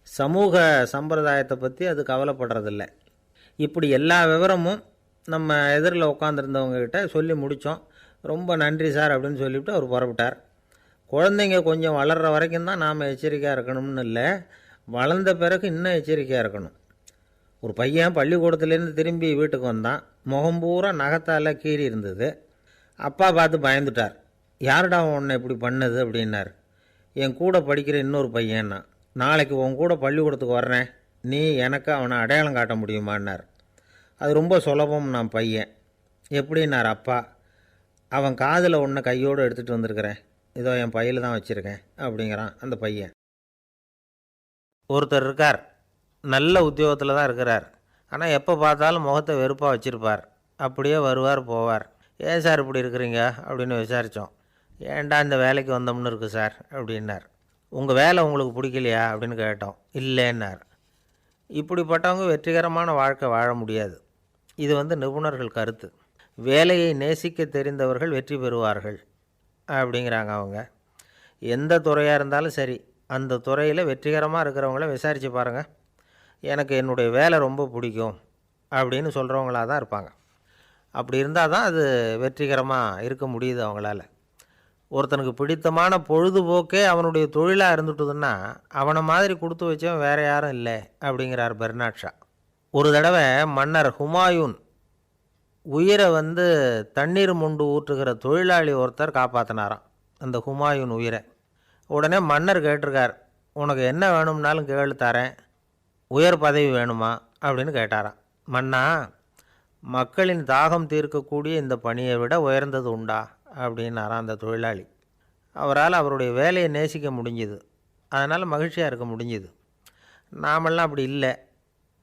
சமூக சம்பிரதாயத்தை பற்றி அது கவலைப்படுறதில்ல. இப்படி எல்லா விவரமும் நம்ம எதிரில் உட்காந்துருந்தவங்ககிட்ட சொல்லி முடித்தோம். ரொம்ப நன்றி சார் அப்படின்னு சொல்லிவிட்டு அவர் புறப்பட்டார். குழந்தைங்க கொஞ்சம் வளர்கிற வரைக்கும் தான் நாம் எச்சரிக்கையாக இருக்கணும்னு இல்லை, வளர்ந்த பிறகு இன்னும் எச்சரிக்கையாக இருக்கணும். ஒரு பையன் பள்ளிக்கூடத்துலேருந்து திரும்பி வீட்டுக்கு வந்தான். முகம் பூரா நகத்தால் கீறி இருந்தது. அப்பா பார்த்து பயந்துட்டார். யாருடா உன்னை இப்படி பண்ணது அப்படின்னார். என் கூட படிக்கிற இன்னொரு பையன்னா. நாளைக்கு உன் கூட பள்ளிக்கூடத்துக்கு வர்றேன், நீ எனக்கு அவனை அடையாளம் காட்ட முடியுமான்னார். அது ரொம்ப சுலபம் நான் பையன். எப்படின்னார் அப்பா. அவன் காதில் ஒன்று கையோடு எடுத்துகிட்டு வந்திருக்கிறேன், இதோ என் பையில் தான் வச்சுருக்கேன் அப்படிங்கிறான் அந்த பையன். ஒருத்தர் இருக்கார், நல்ல உத்தியோகத்தில் தான் இருக்கிறார். ஆனால் எப்போ பார்த்தாலும் முகத்தை வெறுப்பாக வச்சுருப்பார். அப்படியே வருவார் போவார். ஏன் சார் இப்படி இருக்கிறீங்க அப்படின்னு விசாரித்தோம். ஏன்டா இந்த வேலைக்கு வந்தோம்னு இருக்குது சார் அப்படின்னார். உங்கள் வேலை உங்களுக்கு பிடிக்கலையா அப்படின்னு கேட்டோம். இல்லைன்னார். இப்படிப்பட்டவங்க வெற்றிகரமான வாழ்க்கை வாழ முடியாது. இது நிபுணர்கள் கருத்து. வேலையை நேசிக்க தெரிந்தவர்கள் வெற்றி பெறுவார்கள் அப்படிங்கிறாங்க அவங்க. எந்த துறையாக இருந்தாலும் சரி, அந்த துறையில் வெற்றிகரமாக இருக்கிறவங்கள விசாரித்து பாருங்கள். எனக்கு என்னுடைய வேலை ரொம்ப பிடிக்கும் அப்படின்னு சொல்கிறவங்களாக தான் இருப்பாங்க. அப்படி இருந்தால் தான் அது வெற்றிகரமாக இருக்க முடியுது அவங்களால. ஒருத்தனுக்கு பிடித்தமான பொழுதுபோக்கே அவனுடைய தொழிலாக இருந்துட்டுதுன்னா அவனை மாதிரி கொடுத்து வச்சவன் வேறு யாரும் இல்லை அப்படிங்கிறார் பெர்னாட் ஷா. ஒரு தடவை மன்னர் ஹுமாயூன் உயிரை தண்ணீர் மொண்டு ஊற்றுகிற தொழிலாளி ஒருத்தர் காப்பாற்றினாராம் அந்த ஹுமாயூன் உயிரை. உடனே மன்னர் கேட்டிருக்கார், உனக்கு என்ன வேணும்னாலும் கேளு தரேன், உயர் பதவி வேணுமா அப்படின்னு கேட்டாராம். மன்னா, மக்களின் தாகம் தீர்க்கக்கூடிய இந்த பணியை விட உயர்ந்தது உண்டா அப்படின்னாராம் அந்த தொழிலாளி. அவரால் அவருடைய வேலையை நேசிக்க முடிஞ்சுது, அதனால் மகிழ்ச்சியாக இருக்க முடிஞ்சுது. நாமெல்லாம் அப்படி இல்லை.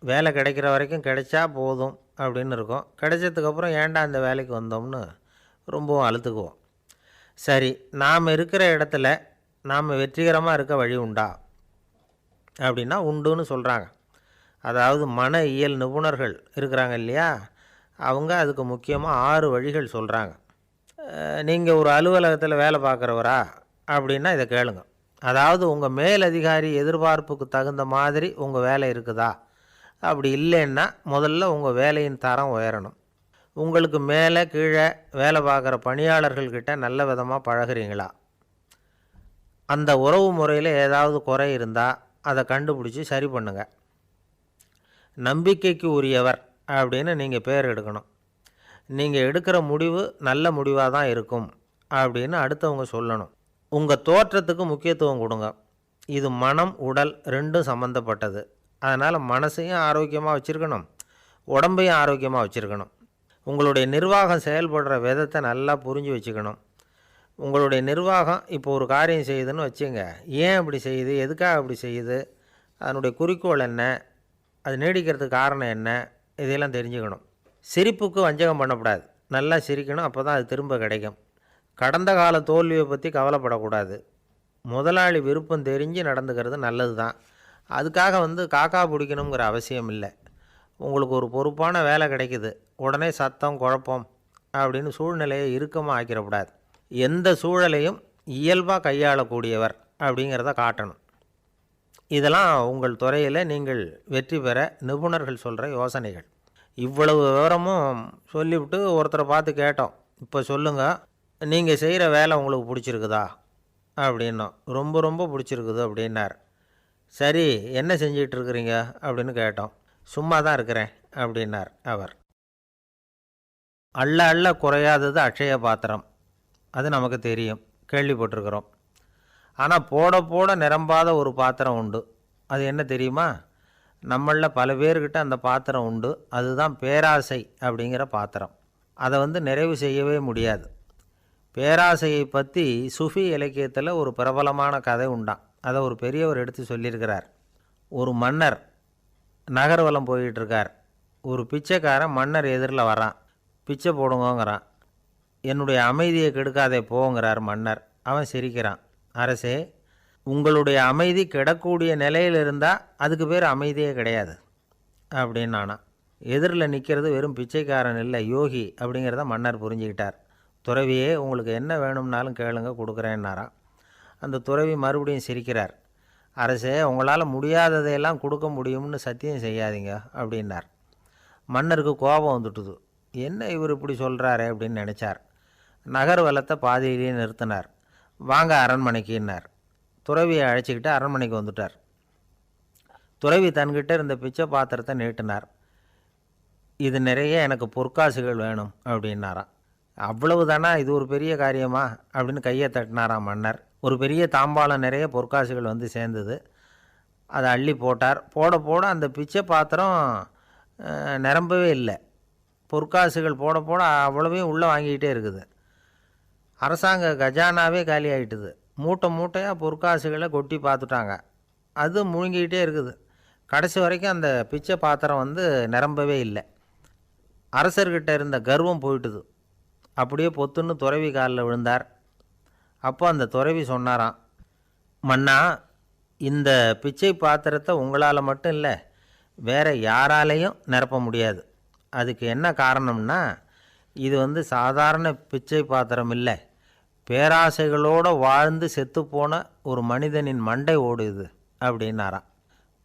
வேலை கிடைக்கிற வரைக்கும் கிடைச்சா போதும் அப்படின்னு இருக்கோம். கிடைச்சதுக்கப்புறம் ஏன்டா இந்த வேலைக்கு வந்தோம்னு ரொம்பவும் அழுத்துக்குவோம். சரி, நாம் இருக்கிற இடத்துல நாம் வெற்றிகரமாக இருக்க வழி உண்டா அப்படின்னா உண்டுன்னு சொல்கிறாங்க. அதாவது மன இயல் நிபுணர்கள் இருக்கிறாங்க இல்லையா, அவங்க அதுக்கு முக்கியமாக 6 வழிகள் சொல்கிறாங்க. நீங்கள் ஒரு அலுவலகத்தில் வேலை பார்க்குறவரா அப்படின்னா இதை கேளுங்க. அதாவது உங்கள் மேலதிகாரி எதிர்பார்ப்புக்கு தகுந்த மாதிரி உங்கள் வேலை இருக்குதா? அப்படி இல்லைன்னா முதல்ல உங்கள் வேலையின் தரம் உயரணும். உங்களுக்கு மேலே கீழே வேலை பார்க்குற பணியாளர்கள்கிட்ட நல்ல விதமாக பழகிறீங்களா? அந்த உறவு முறையில் ஏதாவது குறை இருந்தால் அதை கண்டுபிடிச்சி சரி பண்ணுங்கள். நம்பிக்கைக்கு உரியவர் அப்படின்னு நீங்கள் பேர் எடுக்கணும். நீங்கள் எடுக்கிற முடிவு நல்ல முடிவாக தான் இருக்கும் அப்படின்னு அடுத்தவங்க சொல்லணும். உங்கள் தோற்றத்துக்கு முக்கியத்துவம் கொடுங்க. இது மனம் உடல் ரெண்டும் சம்மந்தப்பட்டது. அதனால் மனசையும் ஆரோக்கியமாக வச்சுருக்கணும், உடம்பையும் ஆரோக்கியமாக வச்சுருக்கணும். உங்களுடைய நிர்வாகம் செயல்படுற விதத்தை நல்லா புரிஞ்சு வச்சுக்கணும். உங்களுடைய நிர்வாகம் இப்போ ஒரு காரியம் செய்யுதுன்னு வச்சுங்க, ஏன் அப்படி செய்யுது, எதுக்காக அப்படி செய்யுது, அதனுடைய குறிக்கோள் என்ன, அது நீடிக்கிறதுக்கு காரணம் என்ன, இதையெல்லாம் தெரிஞ்சுக்கணும். சிரிப்புக்கு வஞ்சகம் பண்ணக்கூடாது. நல்லா சிரிக்கணும், அப்போ தான் அது திரும்ப கிடைக்கும். கடந்த கால தோல்வியை பற்றி கவலைப்படக்கூடாது. முதலாளி விருப்பம் தெரிஞ்சு நடந்துக்கிறது நல்லது தான். அதுக்காக காக்கா பிடிக்கணுங்கிற அவசியம் இல்லை. உங்களுக்கு ஒரு பொறுப்பான வேலை கிடைக்குது, உடனே சத்தம் குழப்பம் அப்படின்னு சூழ்நிலையை இறுக்கமாக ஆக்கிடக்கூடாது. எந்த சூழலையும் இயல்பாக கையாளக்கூடியவர் அப்படிங்கிறத காட்டணும். இதெல்லாம் உங்கள் துறையில் நீங்கள் வெற்றி பெற நிபுணர்கள் சொல்கிற யோசனைகள். இவ்வளவு விவரமும் சொல்லிவிட்டு ஒருத்தரை பார்த்து கேட்டோம், இப்போ சொல்லுங்கள், நீங்கள் செய்கிற வேலை உங்களுக்கு பிடிச்சிருக்குதா அப்படின்னோம். ரொம்ப ரொம்ப பிடிச்சிருக்குது அப்படின்னார். சரி, என்ன செஞ்சிகிட்டு இருக்கிறீங்க அப்படின்னு கேட்டோம். சும்மா தான் இருக்கிறேன் அப்படின்னார் அவர். அள்ள அள்ள குறையாதது அட்சய பாத்திரம், அது நமக்கு தெரியும், கேள்விப்பட்டிருக்கிறோம். ஆனால் போட போட நிரம்பாத ஒரு பாத்திரம் உண்டு. அது என்ன தெரியுமா? நம்மளில் பல பேர்கிட்ட அந்த பாத்திரம் உண்டு. அதுதான் பேராசை அப்படிங்கிற பாத்திரம். அதை நிறைவு செய்யவே முடியாது. பேராசையை பற்றி சுஃபி இலக்கியத்தில் ஒரு பிரபலமான கதை உண்டாம். அதை ஒரு பெரியவர் எடுத்து சொல்லியிருக்கிறார். ஒரு மன்னர் நகர்வலம் போயிட்டுருக்கார். ஒரு பிச்சைக்காரன் மன்னர் எதிரில் வரான். பிச்சை போடுங்கோங்கிறான். என்னுடைய அமைதியை கெடுக்காதே போங்கிறார் மன்னர். அவன் சிரிக்கிறான். அரசே, உங்களுடைய அமைதி கெடக்கூடிய நிலையில் இருந்தால் அதுக்கு பேர் அமைதியே கிடையாது அப்படின்னு நானா. எதிரில் நிற்கிறது வெறும் பிச்சைக்காரன் இல்லை, யோகி அப்படிங்கிறத மன்னர் புரிஞ்சுக்கிட்டார். துறவியே, உங்களுக்கு என்ன வேணும்னாலும் கேளுங்க, கொடுக்குறேன்னாராம். அந்த துறவி மறுபடியும் சிரிக்கிறார். அரசே, உங்களால் முடியாததையெல்லாம் கொடுக்க முடியும்னு சத்தியம் செய்யாதீங்க அப்படின்னார். மன்னருக்கு கோபம் வந்துட்டுது. என்ன இவர் இப்படி சொல்கிறாரே அப்படின்னு நினச்சார். நகர்வலத்தை பாதியிலேயே நிறுத்தினார். வாங்க அரண்மனைக்குன்னார். துறவியை அழைச்சிக்கிட்டு அரண்மனைக்கு வந்துட்டார். துறவி தன்கிட்ட இருந்த பிச்சை பாத்திரத்தை நீட்டினார். இது நிறைய எனக்கு பொற்காசுகள் வேணும் அப்படின்னாராம். அவ்வளவு தானா, இது ஒரு பெரிய காரியமா அப்படின்னு கையை தட்டினாராம் மன்னர். ஒரு பெரிய தாம்பாளம் நிறைய பொற்காசுகள் சேர்ந்தது. அதை அள்ளி போட்டார். போட போட அந்த பிச்சை பாத்திரம் நிரம்பவே இல்லை. பொற்காசுகள் போட போட அவ்வளவையும் உள்ளே வாங்கிக்கிட்டே இருக்குது. அரசாங்க கஜானாவே காலி ஆகிட்டுது. மூட்டை மூட்டையாக பொற்காசுகளை கொட்டி பார்த்துட்டாங்க. அது முழுங்கிக்கிட்டே இருக்குது. கடைசி வரைக்கும் அந்த பிச்சை பாத்திரம் நிரம்பவே இல்லை. அரசர்கிட்ட இருந்த கர்வம் போயிட்டுது. அப்படியே பொத்துன்னு துறவி காலில் விழுந்தார். அப்போ அந்த துறவி சொன்னாராம், மன்னா, இந்த பிச்சை பாத்திரத்தை உங்களால் மட்டும் இல்லை, வேறு யாராலையும் நிரப்ப முடியாது. அதுக்கு என்ன காரணம்னா, இது சாதாரண பிச்சை பாத்திரம் இல்லை, பேராசைகளோடு வாழ்ந்து செத்துப்போன ஒரு மனிதனின் மண்டை ஓடுது அப்படின்னாராம்.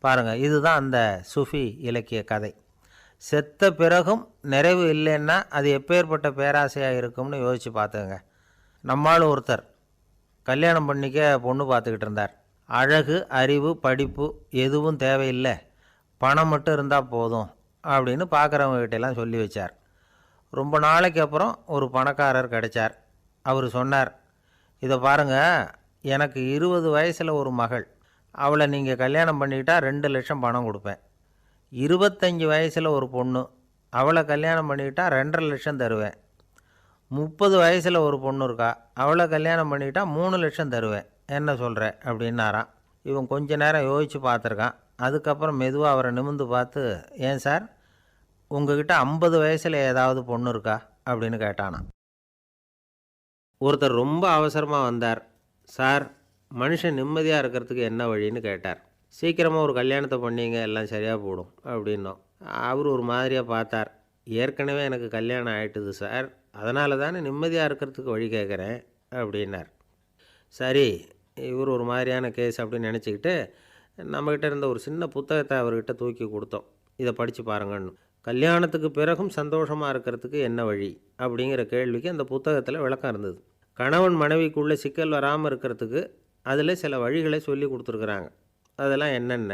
பாருங்கள், இதுதான் அந்த சுஃபி இலக்கிய கதை. செத்த பிறகும் நிறைவு இல்லைன்னா அது எப்பேற்பட்ட பேராசையாக இருக்கும்னு யோசித்து பார்த்துங்க. நம்மால் ஒருத்தர் கல்யாணம் பண்ணிக்க பொண்ணு பார்த்துக்கிட்டு இருந்தார். அழகு, அறிவு, படிப்பு எதுவும் தேவையில்லை, பணம் மட்டும் இருந்தால் போதும் அப்படின்னு பார்க்குறவங்ககிட்டெல்லாம் சொல்லி வச்சார். ரொம்ப நாளைக்கு அப்புறம் ஒரு பணக்காரர் கிடைச்சார். அவர் சொன்னார், இதை பாருங்கள், எனக்கு 20 வயசில் ஒரு மகள், அவளை நீங்கள் கல்யாணம் பண்ணிக்கிட்டா 2 லட்சம் பணம் கொடுப்பேன். 25 வயசில் ஒரு பொண்ணு, அவளை கல்யாணம் பண்ணிக்கிட்டா 2.5 லட்சம் தருவேன். 30 வயசில் ஒரு பொண்ணு இருக்கா, அவளை கல்யாணம் பண்ணிக்கிட்டா 3 லட்சம் தருவேன். என்ன சொல்கிற அப்படின்னாராம். இவன் கொஞ்ச நேரம் யோசித்து பார்த்துருக்கான். அதுக்கப்புறம் மெதுவாக அவரை நிமிர்ந்து பார்த்து, ஏன் சார், உங்ககிட்ட 50 வயசில் ஏதாவது பொண்ணு இருக்கா அப்படின்னு கேட்டானான். ஒருத்தர் ரொம்ப அவசரமாக வந்தார். சார், மனுஷன் நிம்மதியாக இருக்கிறதுக்கு என்ன வழின்னு கேட்டார். சீக்கிரமாக ஒரு கல்யாணத்தை பண்ணிங்க, எல்லாம் சரியாக போடும் அப்படின்னோம். அவர் ஒரு மாதிரியாக பார்த்தார். ஏற்கனவே எனக்கு கல்யாணம் ஆகிட்டுது சார், அதனால தானே நிம்மதியாக இருக்கிறதுக்கு வழி கேட்குறேன் அப்படின்னார். சரி, இவர் ஒரு மாதிரியான கேஸ் அப்படின்னு நினச்சிக்கிட்டு நம்மக்கிட்ட இருந்த ஒரு சின்ன புத்தகத்தை அவர்கிட்ட தூக்கி கொடுத்தோம். இதை படித்து பாருங்கன்னு. கல்யாணத்துக்கு பிறகும் சந்தோஷமாக இருக்கிறதுக்கு என்ன வழி அப்படிங்கிற கேள்விக்கு அந்த புத்தகத்தில் விளக்கம் இருந்தது. கணவன் மனைவிக்குள்ளே சிக்கல் வராமல் இருக்கிறதுக்கு அதில் சில வழிகளை சொல்லி கொடுத்துருக்குறாங்க. அதெல்லாம் என்னென்ன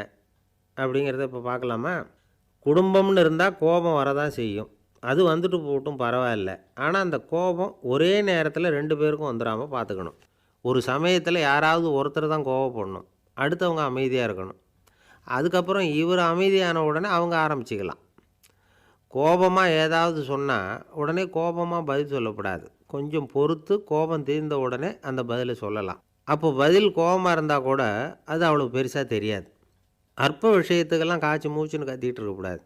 அப்படிங்கிறத இப்போ பார்க்கலாமா? குடும்பம்னு இருந்தால் கோபம் வரதான் செய்யும். அது வந்துட்டு போட்டும் பரவாயில்ல. ஆனால் அந்த கோபம் ஒரே நேரத்தில் 2 பேருக்கும் வந்துடாமல் பார்த்துக்கணும். ஒரு சமயத்தில் யாராவது ஒருத்தர் தான் கோபப்படணும், அடுத்தவங்க அமைதியாக இருக்கணும். அதுக்கப்புறம் இவர் அமைதியான உடனே அவங்க ஆரம்பிச்சிக்கலாம். கோபமாக ஏதாவது சொன்னால் உடனே கோபமாக பதில் சொல்லக்கூடாது. கொஞ்சம் பொறுத்து கோபம் தீர்ந்த உடனே அந்த பதிலை சொல்லலாம். அப்போ பதில் கோபமாக இருந்தால் கூட அது அவ்வளோ பெருசாக தெரியாது. அற்ப விஷயத்துக்கெல்லாம் காய்ச்சி மூச்சுன்னு கத்திகிட்டு இருக்கக்கூடாது.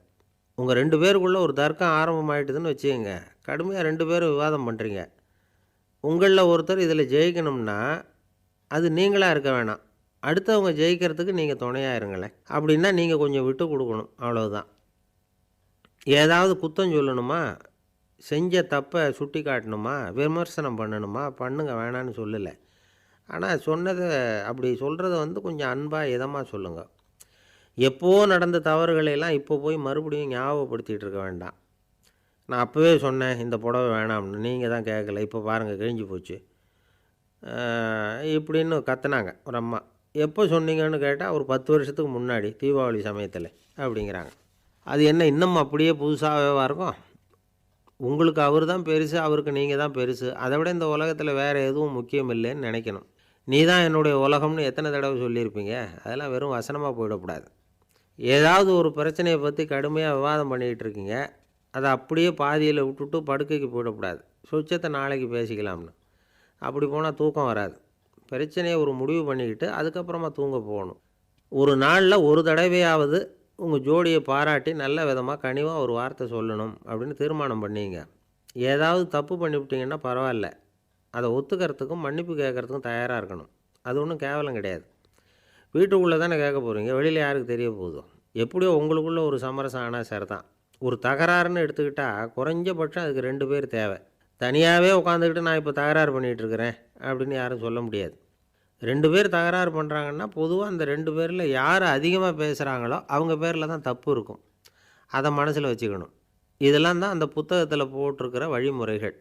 உங்கள் 2 பேருக்குள்ளே ஒரு தர்க்கம் ஆரம்பமாயிட்டுதுன்னு வச்சுக்கோங்க. கடுமையாக 2 பேரும் விவாதம் பண்ணுறீங்க. உங்களில் ஒருத்தர் இதில் ஜெயிக்கணும்னா அது நீங்களாக இருக்க வேணாம், அடுத்தவங்க ஜெயிக்கிறதுக்கு நீங்கள் துணையாக இருங்களேன். அப்படின்னா நீங்கள் கொஞ்சம் விட்டு கொடுக்கணும், அவ்வளவுதான். ஏதாவது குத்தம் சொல்லணுமா, செஞ்ச தப்பை சுட்டி காட்டணுமா, விமர்சனம் பண்ணணுமா, பண்ணுங்க, வேணான்னு சொல்லலை. ஆனால் சொன்னதை அப்படி சொல்கிறத வந்து கொஞ்சம் அன்பாக இதமாக சொல்லுங்கள். எப்போ நடந்த தவறுகளையெல்லாம் இப்போ போய் மறுபடியும் ஞாபகப்படுத்திகிட்டு இருக்க வேண்டாம். நான் அப்போவே சொன்னேன் இந்த புடவை வேணாம்னு, நீங்கள் தான் கேட்கல, இப்போ பாருங்கள் கிழிஞ்சு போச்சு இப்படின்னு கத்துனாங்க ஒரு அம்மா. எப்போ சொன்னீங்கன்னு கேட்டால் ஒரு 10 வருஷத்துக்கு முன்னாடி தீபாவளி சமயத்தில் அப்படிங்கிறாங்க. அது என்ன இன்னும் அப்படியே புதுசாகவே இருக்கும்? உங்களுக்கு அவர் தான் பெருசு, அவருக்கு நீங்கள் தான் பெருசு. அதை விட இந்த உலகத்தில் வேறு எதுவும் முக்கியம் இல்லைன்னு நினைக்கணும். நீ தான் என்னுடைய உலகம்னு எத்தனை தடவை சொல்லியிருப்பீங்க? அதெல்லாம் வெறும் வசனமாக போயிடக்கூடாது. ஏதாவது ஒரு பிரச்சனையை பற்றி கடுமையாக விவாதம் பண்ணிக்கிட்டு இருக்கீங்க, அதை அப்படியே பாதியில் விட்டுட்டு படுக்கைக்கு போயிடக்கூடாது. சுச்சத்தை நாளைக்கு பேசிக்கலாம்னு. அப்படி போனால் தூக்கம் வராது. பிரச்சனையை ஒரு முடிவு பண்ணிக்கிட்டு அதுக்கப்புறமா தூங்க போகணும். ஒரு நாளில் ஒரு தடவையாவது உங்கள் ஜோடியை பாராட்டி நல்ல விதமாக கனிவாக ஒரு வார்த்தை சொல்லணும் அப்படின்னு தீர்மானம் பண்ணிங்க. ஏதாவது தப்பு பண்ணிவிட்டீங்கன்னா பரவாயில்ல, அதை ஒத்துக்கிறதுக்கும் மன்னிப்பு கேட்குறதுக்கும் தயாராக இருக்கணும். அது ஒன்றும் கேவலம் கிடையாது. வீட்டுக்குள்ளே தானே கேட்க போகிறீங்க, வெளியில் யாருக்கு தெரிய போகுதோ? எப்படியோ உங்களுக்குள்ளே ஒரு சமரசம் ஆனால் சரி தான். ஒரு தகராறுன்னு எடுத்துக்கிட்டால் குறைஞ்சபட்சம் அதுக்கு 2 பேர் தேவை. தனியாகவே உட்காந்துக்கிட்டு நான் இப்போ தகராறு பண்ணிகிட்டு இருக்கிறேன் அப்படின்னு யாரும் சொல்ல முடியாது. 2 பேர் தகராறு பண்ணுறாங்கன்னா பொதுவாக அந்த 2 பேரில் யார் அதிகமாக பேசுகிறாங்களோ அவங்க பேரில் தான் தப்பு இருக்கும். அதை மனசில் வச்சுக்கணும். இதெல்லாம் தான் அந்த புத்தகத்தில் போட்டிருக்கிற வழிமுறைகள்.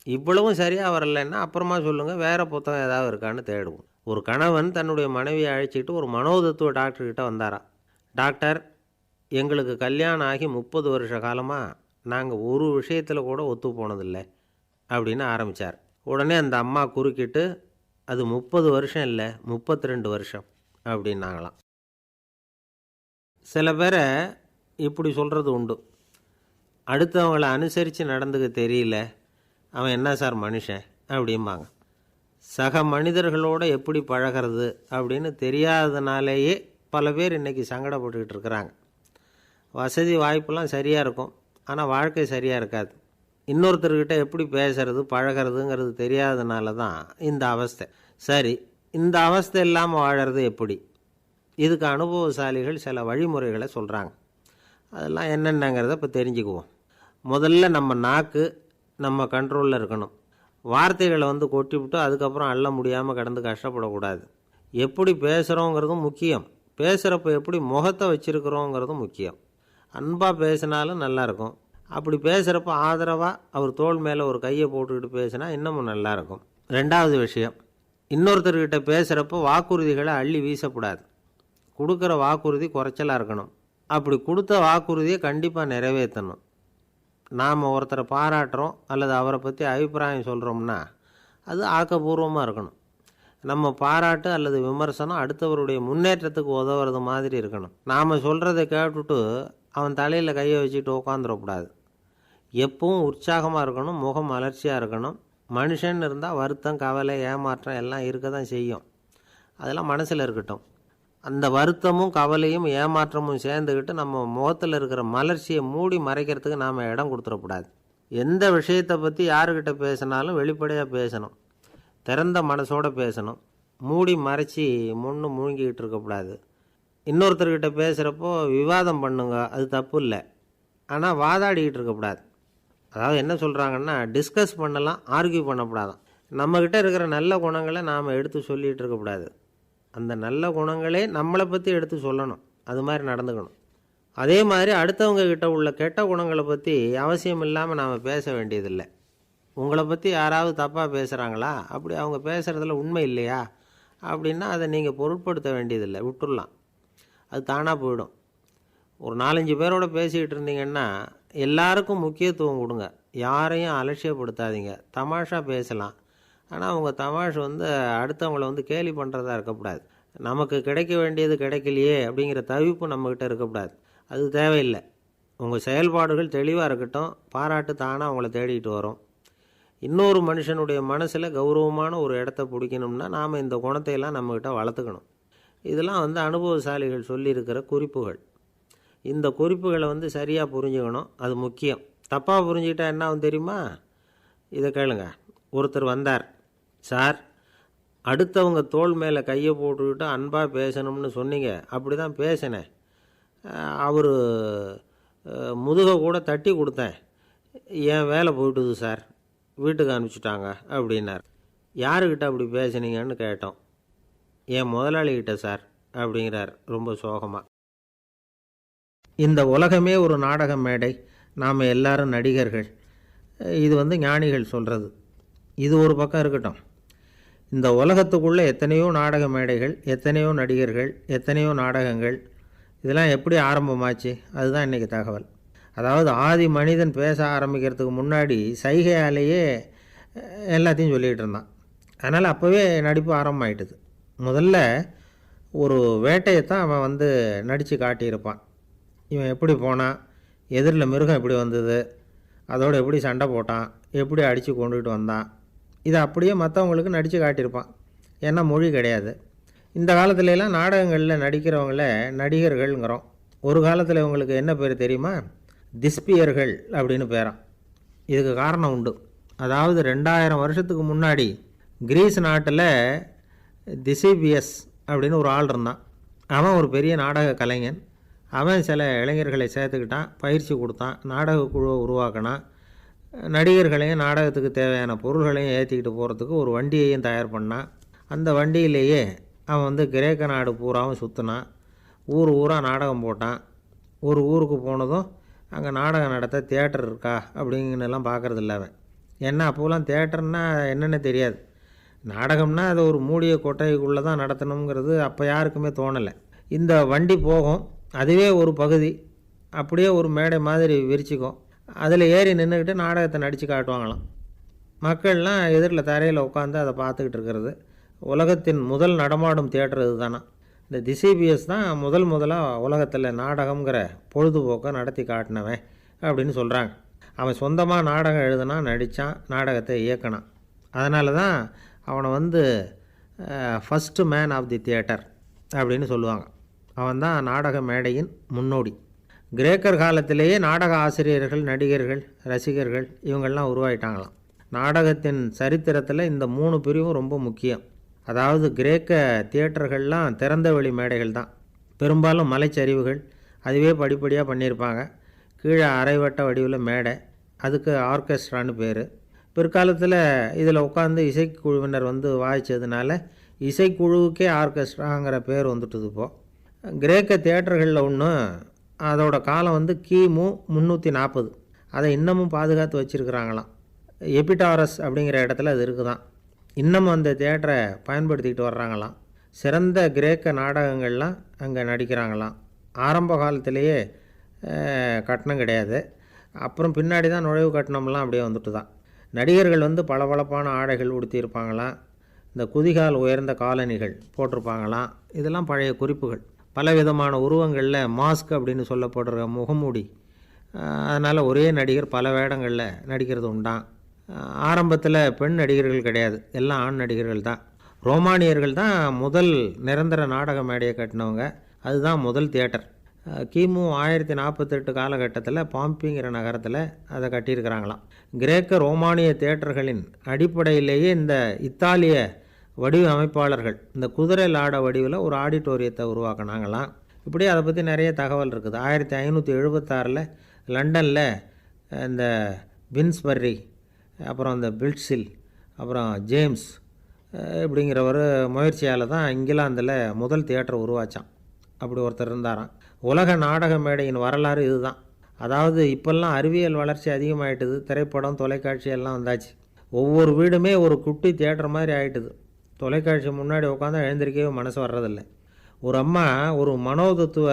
இவ்வளவும் சரியாக வரலைன்னா அப்புறமா சொல்லுங்கள், வேறு புத்தகம் ஏதாவது இருக்கான்னு தேடுவோம். ஒரு கணவன் தன்னுடைய மனைவியை அழைச்சிட்டு ஒரு மனோதத்துவ டாக்டர்கிட்ட வந்தாராம். டாக்டர், எங்களுக்கு கல்யாணம் ஆகி 30 வருஷ காலமாக நாங்கள் ஒரு விஷயத்தில் கூட ஒத்து போனதில்லை அப்படின்னு ஆரம்பித்தார். உடனே அந்த அம்மா குறுக்கிட்டு, அது 30 வருஷம் இல்லை 32 வருஷம் அப்படின்னாங்களாம். சில பேரை இப்படி சொல்கிறது உண்டு. அடுத்தவங்களை அனுசரித்து நடந்துக்க தெரியல, அவன் என்ன சார் மனுஷன் அப்படிம்பாங்க. சக மனிதர்களோடு எப்படி பழகிறது அப்படின்னு தெரியாததுனாலேயே பல பேர் இன்றைக்கி சங்கடப்பட்டுக்கிட்டு இருக்கிறாங்க. வசதி வாய்ப்பெல்லாம் சரியாக இருக்கும், ஆனால் வாழ்க்கை சரியாக இருக்காது. இன்னொருத்தர்கிட்ட எப்படி பேசுறது பழகிறதுங்கிறது தெரியாததுனால தான் இந்த அவஸ்தை. சரி, இந்த அவஸ்தை இல்லாமல் வாழறது எப்படி? இதுக்கு அனுபவசாலிகள் சில வழிமுறைகளை சொல்கிறாங்க. அதெல்லாம் என்னென்னங்கிறத இப்போ தெரிஞ்சுக்குவோம். முதல்ல நம்ம நாக்கு நம்ம கண்ட்ரோலில் இருக்கணும். வார்த்தைகளை கொட்டிவிட்டு அதுக்கப்புறம் அள்ள முடியாமல் கடந்து கஷ்டப்படக்கூடாது. எப்படி பேசுகிறோங்கிறதும் முக்கியம், பேசுகிறப்ப எப்படி முகத்தை வச்சுருக்கிறோங்கிறதும் முக்கியம். அன்பாக பேசினாலும் நல்லாயிருக்கும். அப்படி பேசுகிறப்ப ஆதரவாக அவர் தோள் மேலே ஒரு கையை போட்டுக்கிட்டு பேசினா இன்னமும் நல்லாயிருக்கும். 2வது விஷயம், இன்னொருத்தர்கிட்ட பேசுகிறப்போ வாக்குறுதிகளை அள்ளி வீசக்கூடாது. கொடுக்குற வாக்குறுதி குறைச்சலாக இருக்கணும். அப்படி கொடுத்த வாக்குறுதியை கண்டிப்பாக நிறைவேற்றணும். நாம் ஒருத்தரை பாராட்டுறோம் அல்லது அவரை பற்றி அபிப்பிராயம் சொல்கிறோம்னா அது ஆக்கப்பூர்வமாக இருக்கணும். நம்ம பாராட்டு அல்லது விமர்சனம் அடுத்தவருடைய முன்னேற்றத்துக்கு உதவுறது மாதிரி இருக்கணும். நாம் சொல்கிறத கேட்டுட்டு அவன் தலையில் கையை வச்சுட்டு உட்காந்துடக்கூடாது. எப்பவும் உற்சாகமாக இருக்கணும், முகம் மலர்ச்சியாக இருக்கணும். மனுஷன் இருந்தால் வருத்தம், கவலை, ஏமாற்றம் எல்லாம் இருக்க தான் செய்யும். அதெல்லாம் மனசில் இருக்கட்டும். அந்த வருத்தமும் கவலையும் ஏமாற்றமும் சேர்ந்துக்கிட்டு நம்ம முகத்தில் இருக்கிற மலர்ச்சியை மூடி மறைக்கிறதுக்கு நாம் இடம் கொடுத்துடக்கூடாது. எந்த விஷயத்தை பற்றி யாருக்கிட்ட பேசினாலும் வெளிப்படையாக பேசணும், திறந்த மனசோடு பேசணும். மூடி மறைச்சி முழுங்கிக்கிட்டு இருக்கக்கூடாது. இன்னொருத்தர்கிட்ட பேசுகிறப்போ விவாதம் பண்ணுங்க, அது தப்பு இல்லை. ஆனால் வாதாடிக்கிட்டு இருக்கக்கூடாது. அதாவது என்ன சொல்கிறாங்கன்னா, டிஸ்கஸ் பண்ணலாம், ஆர்கியூ பண்ணக்கூடாதான். நம்மக்கிட்ட இருக்கிற நல்ல குணங்களை நாம் எடுத்து சொல்லிகிட்டு இருக்கக்கூடாது. அந்த நல்ல குணங்களே நம்மளை பற்றி எடுத்து சொல்லணும். அது மாதிரி நடந்துக்கணும். அதே மாதிரி அடுத்தவங்க கிட்ட உள்ள கெட்ட குணங்களை பற்றி அவசியம் இல்லாமல் நாம் பேச வேண்டியதில்லை. உங்களை பற்றி யாராவது தப்பாக பேசுகிறாங்களா, அப்படி அவங்க பேசுகிறதுல உண்மை இல்லையா அப்படின்னா அதை நீங்கள் பொருட்படுத்த வேண்டியதில்லை, விட்டுடலாம். அது தானாக போயிடும். ஒரு 4-5 பேரோட பேசிக்கிட்டு இருந்தீங்கன்னா எல்லாருக்கும் முக்கியத்துவம் கொடுங்க, யாரையும் அலட்சியப்படுத்தாதீங்க. தமாஷா பேசலாம், ஆனால் அவங்க தமாஷ் அடுத்தவங்களை கேலி பண்ணுறதா இருக்கக்கூடாது. நமக்கு கிடைக்க வேண்டியது கிடைக்கலையே அப்படிங்கிற தவிப்பு நம்மக்கிட்ட இருக்கக்கூடாது. அது தேவையில்லை. உங்கள் செயல்பாடுகள் தெளிவாக இருக்கட்டும், பாராட்டு தானாக அவங்கள தேடிட்டு வரும். இன்னொரு மனுஷனுடைய மனசில் கௌரவமான ஒரு இடத்த பிடிக்கணும்னா நாம் இந்த குணத்தையெல்லாம் நம்மக்கிட்ட வளர்த்துக்கணும். இதெல்லாம் அனுபவசாலிகள் சொல்லியிருக்கிற குறிப்புகள். இந்த குறிப்புகளை சரியாக புரிஞ்சுக்கணும், அது முக்கியம். தப்பாக புரிஞ்சுக்கிட்டா என்ன ஆகும் தெரியுமா? இதை கேளுங்க. ஒருத்தர் வந்தார், சார் அடுத்தவங்க தோள் மேலே கையை போட்டுக்கிட்டு அன்பாக பேசணும்னு சொன்னீங்க. அப்படி தான் பேசினேன். அவர் முதுகை கூட தட்டி கொடுத்தேன். என் வேலை போயிட்டுது சார், வீட்டுக்கு அனுப்பிச்சிட்டாங்க அப்படின்னார். யாருக்கிட்ட அப்படி பேசுனீங்கன்னு கேட்டோம். என் முதலாளிகிட்ட சார் அப்படிங்கிறார் ரொம்ப சோகமாக. இந்த உலகமே ஒரு நாடக மேடை, நாம் எல்லாரும் நடிகர்கள். இது ஞானிகள் சொல்கிறது. இது ஒரு பக்கம் இருக்கட்டும். இந்த உலகத்துக்குள்ளே எத்தனையோ நாடக மேடைகள், எத்தனையோ நடிகர்கள், எத்தனையோ நாடகங்கள். இதெல்லாம் எப்படி ஆரம்பமாச்சு? அதுதான் இன்றைக்கி தகவல். அதாவது ஆதி மனிதன் பேச ஆரம்பிக்கிறதுக்கு முன்னாடி சைகையாலேயே எல்லாத்தையும் சொல்லிகிட்டு இருந்தான். அதனால் அப்போவே நடிப்பு ஆரம்பமாயிட்டுது. முதல்ல ஒரு வேட்டையைத்தான் அவன் நடித்து காட்டியிருப்பான். இவன் எப்படி போனான், எதிரில் மிருகம் எப்படி வந்தது, அதோடு எப்படி சண்டை போட்டான், எப்படி அடித்து கொண்டுகிட்டு வந்தான், இதை அப்படியே மற்றவங்களுக்கு நடித்து காட்டியிருப்பான். ஏன்னா மொழி கிடையாது. இந்த காலத்துலலாம் நாடகங்களில் நடிக்கிறவங்கள நடிகர்கள்ங்கிறோம். ஒரு காலத்தில் இவங்களுக்கு என்ன பேர் தெரியுமா? திஸ்பியர்கள் அப்படின்னு பேரான். இதுக்கு காரணம் உண்டு. அதாவது 2000 வருஷத்துக்கு முன்னாடி கிரீஸ் நாட்டில் திசிபியஸ் அப்படின்னு ஒரு ஆள் இருந்தான். அவன் ஒரு பெரிய நாடக கலைஞன். அவன் சில இளைஞர்களை சேர்த்துக்கிட்டான், பயிற்சி கொடுத்தான், நாடக குழுவை உருவாக்கினான். நடிகர்களையும் நாடகத்துக்கு தேவையான பொருள்களையும் ஏற்றிக்கிட்டு போகிறதுக்கு ஒரு வண்டியையும் தயார் பண்ணான். அந்த வண்டியிலேயே அவன் கிரேக்க நாடு பூராவும் சுற்றினான். ஊர் ஊராக நாடகம் போட்டான். ஒரு ஊருக்கு போனதும் அங்கே நாடகம் நடத்த தியேட்டர் இருக்கா அப்படிங்கன்னெல்லாம் பார்க்குறதில்ல அவன். ஏன்னா அப்போலாம் தியேட்டர்னா என்னென்ன தெரியாது. நாடகம்னா அது ஒரு மூடிய கொட்டைக்குள்ளே தான் நடத்தணுங்கிறது அப்போ யாருக்குமே தோணலை. இந்த வண்டி போகும், அதுவே ஒரு பகுதி அப்படியே ஒரு மேடை மாதிரி விரிச்சிக்கும். அதில் ஏறி நின்றுக்கிட்டு நாடகத்தை நடித்து காட்டுவாங்களாம். மக்கள்லாம் எதிரில் தரையில் உட்காந்து அதை பார்த்துக்கிட்டு இருக்கிறது. உலகத்தின் முதல் நடமாடும் தியேட்டர் இது தானே. இந்த திசிபியஸ் தான் முதலாக உலகத்தில் நாடகங்கிற பொழுதுபோக்கை நடத்தி காட்டினவன் அப்படின்னு சொல்கிறாங்க. அவன் சொந்தமாக நாடகம் எழுதுனான், நடித்தான், நாடகத்தை இயக்கினான். அதனால தான் அவனை first man of the theatre அப்படின்னு சொல்லுவாங்க. அவன் தான் நாடக மேடையின் முன்னோடி. கிரேக்கர் காலத்திலேயே நாடக ஆசிரியர்கள், நடிகர்கள், ரசிகர்கள் இவங்கள்லாம் உருவாயிட்டாங்களாம். நாடகத்தின் சரித்திரத்தில் இந்த 3 பிரிவும் ரொம்ப முக்கியம். அதாவது கிரேக்க தியேட்டர்கள்லாம் திறந்த வெளி மேடைகள் தான். பெரும்பாலும் மலைச்சரிவுகள், அதுவே படிப்படியாக பண்ணியிருப்பாங்க. கீழே அரைவட்ட வடிவில் மேடை, அதுக்கு ஆர்கெஸ்ட்ரான்னு பேர். பிற்காலத்தில் இதில் உட்காந்து இசைக்குழுவினர் வாய்ச்சதுனால இசைக்குழுவுக்கே ஆர்கெஸ்ட்ராங்கிற பேர் வந்துட்டுது. இப்போது கிரேக்க தியேட்டர்களில் ஒன்று, அதோட காலம் கிமு 340. அதை இன்னமும் பாதுகாத்து வச்சுருக்கிறாங்களாம். எபிடாரஸ் அப்படிங்கிற இடத்துல அது இருக்குதான். இன்னமும் அந்த தியேட்டரை பயன்படுத்திக்கிட்டு வர்றாங்களாம். சிறந்த கிரேக்க நாடகங்கள்லாம் அங்கே நடிக்கிறாங்களாம். ஆரம்ப காலத்திலேயே கட்டணம் கிடையாது. அப்புறம் பின்னாடி தான் நுழைவு கட்டணம்லாம் அப்படியே வந்துட்டு தான். நடிகர்கள் பளபளப்பான ஆடைகள் உடுத்தியிருப்பாங்களாம். இந்த குதிகால் உயர்ந்த காலணிகள் போட்டிருப்பாங்களாம். இதெல்லாம் பழைய குறிப்புகள். பலவிதமான உருவங்களில் மாஸ்க் அப்படின்னு சொல்லப்படுற முகமூடி. அதனால் ஒரே நடிகர் பல வேடங்களில் நடிக்கிறது உண்டான். ஆரம்பத்தில் பெண் நடிகர்கள் கிடையாது, எல்லாம் ஆண் நடிகர்கள் தான். ரோமானியர்கள் தான் முதல் நிரந்தர நாடக மேடையை கட்டினவங்க. அதுதான் முதல் தியேட்டர். கிமு 1048 காலகட்டத்தில் பாம்பிங்கிற நகரத்தில் அதை கட்டியிருக்கிறாங்களாம். கிரேக்க ரோமானிய தியேட்டர்களின் அடிப்படையிலேயே இந்த இத்தாலிய வடிவமைப்பாளர்கள் இந்த குதிரை லாட வடிவில் ஒரு ஆடிட்டோரியத்தை உருவாக்கினாங்களாம். இப்படி அதை பற்றி நிறைய தகவல் இருக்குது. 1576 லண்டனில் இந்த பின்ஸ்பர்ரி, அப்புறம் இந்த பில்ட்ஸில், அப்புறம் ஜேம்ஸ் இப்படிங்கிறவர் முயற்சியால் தான் இங்கிலாந்தில் முதல் தியேட்டர் உருவாச்சான். அப்படி ஒருத்தர் இருந்தாராம். உலக நாடக மேடையின் வரலாறு இதுதான். அதாவது இப்போல்லாம் அறிவியல் வளர்ச்சி அதிகமாகிட்டுது. திரைப்படம், தொலைக்காட்சி எல்லாம் வந்தாச்சு. ஒவ்வொரு வீடுமே ஒரு குட்டி தியேட்டர் மாதிரி ஆகிட்டுது. தொலைக்காட்சி முன்னாடி உட்காந்து எழுந்திருக்கவே மனசு வர்றதில்லை. ஒரு அம்மா ஒரு மனோதத்துவ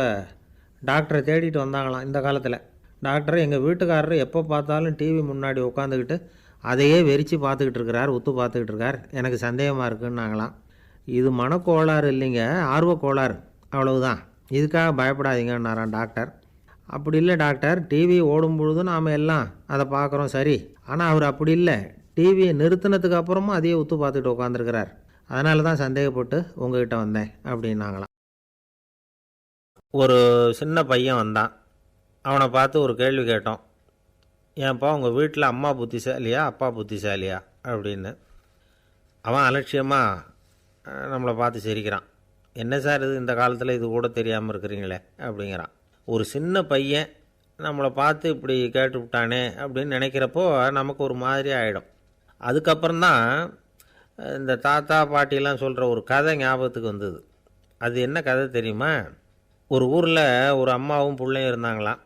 டாக்டரை தேடிட்டு வந்தாங்களாம் இந்த காலத்தில். டாக்டர், எங்கள் வீட்டுக்காரர் எப்போ பார்த்தாலும் டிவி முன்னாடி உட்காந்துக்கிட்டு அதையே வெறிச்சு பார்த்துக்கிட்டு இருக்கிறார், உத்து பார்த்துக்கிட்டு இருக்கார், எனக்கு சந்தேகமாக இருக்குன்னாங்களாம். இது மனக்கோளாறு இல்லைங்க, ஆர்வக்கோளாறு, அவ்வளவுதான், இதுக்காக பயப்படாதீங்கன்னாரான் டாக்டர். அப்படி இல்லை டாக்டர், டிவி ஓடும் பொழுது நாம் எல்லாம் அதை பார்க்குறோம் சரி, ஆனால் அவர் அப்படி இல்லை, டிவியை நிறுத்தினதுக்கு அப்புறமும் அதையே உத்து பார்த்துக்கிட்டு உட்காந்துருக்கிறார், அதனால தான் சந்தேகப்பட்டு உங்ககிட்ட வந்தேன் அப்படின்னாங்களாம். ஒரு சின்ன பையன் வந்தான். அவனை பார்த்து ஒரு கேள்வி கேட்டோம். ஏன்ப்பா உங்கள் வீட்டில் அம்மா புத்திசாலியா அப்பா புத்திசாலியா அப்படின்னு. அவன் அலட்சியமாக நம்மளை பார்த்து சிரிக்கிறான். என்ன சார் இது, இந்த காலத்தில் இது கூட தெரியாமல் இருக்கிறீங்களே அப்படிங்கிறான். ஒரு சின்ன பையன் நம்மளை பார்த்து இப்படி கேட்டு விட்டானே அப்படின்னு நினைக்கிறப்போ நமக்கு ஒரு மாதிரி ஆகிடும். அதுக்கப்புறம்தான் இந்த தாத்தா பாட்டிலாம் சொல்கிற ஒரு கதை ஞாபகத்துக்கு வந்தது. அது என்ன கதை தெரியுமா? ஒரு ஊரில் ஒரு அம்மாவும் பிள்ளையும் இருந்தாங்களாம்.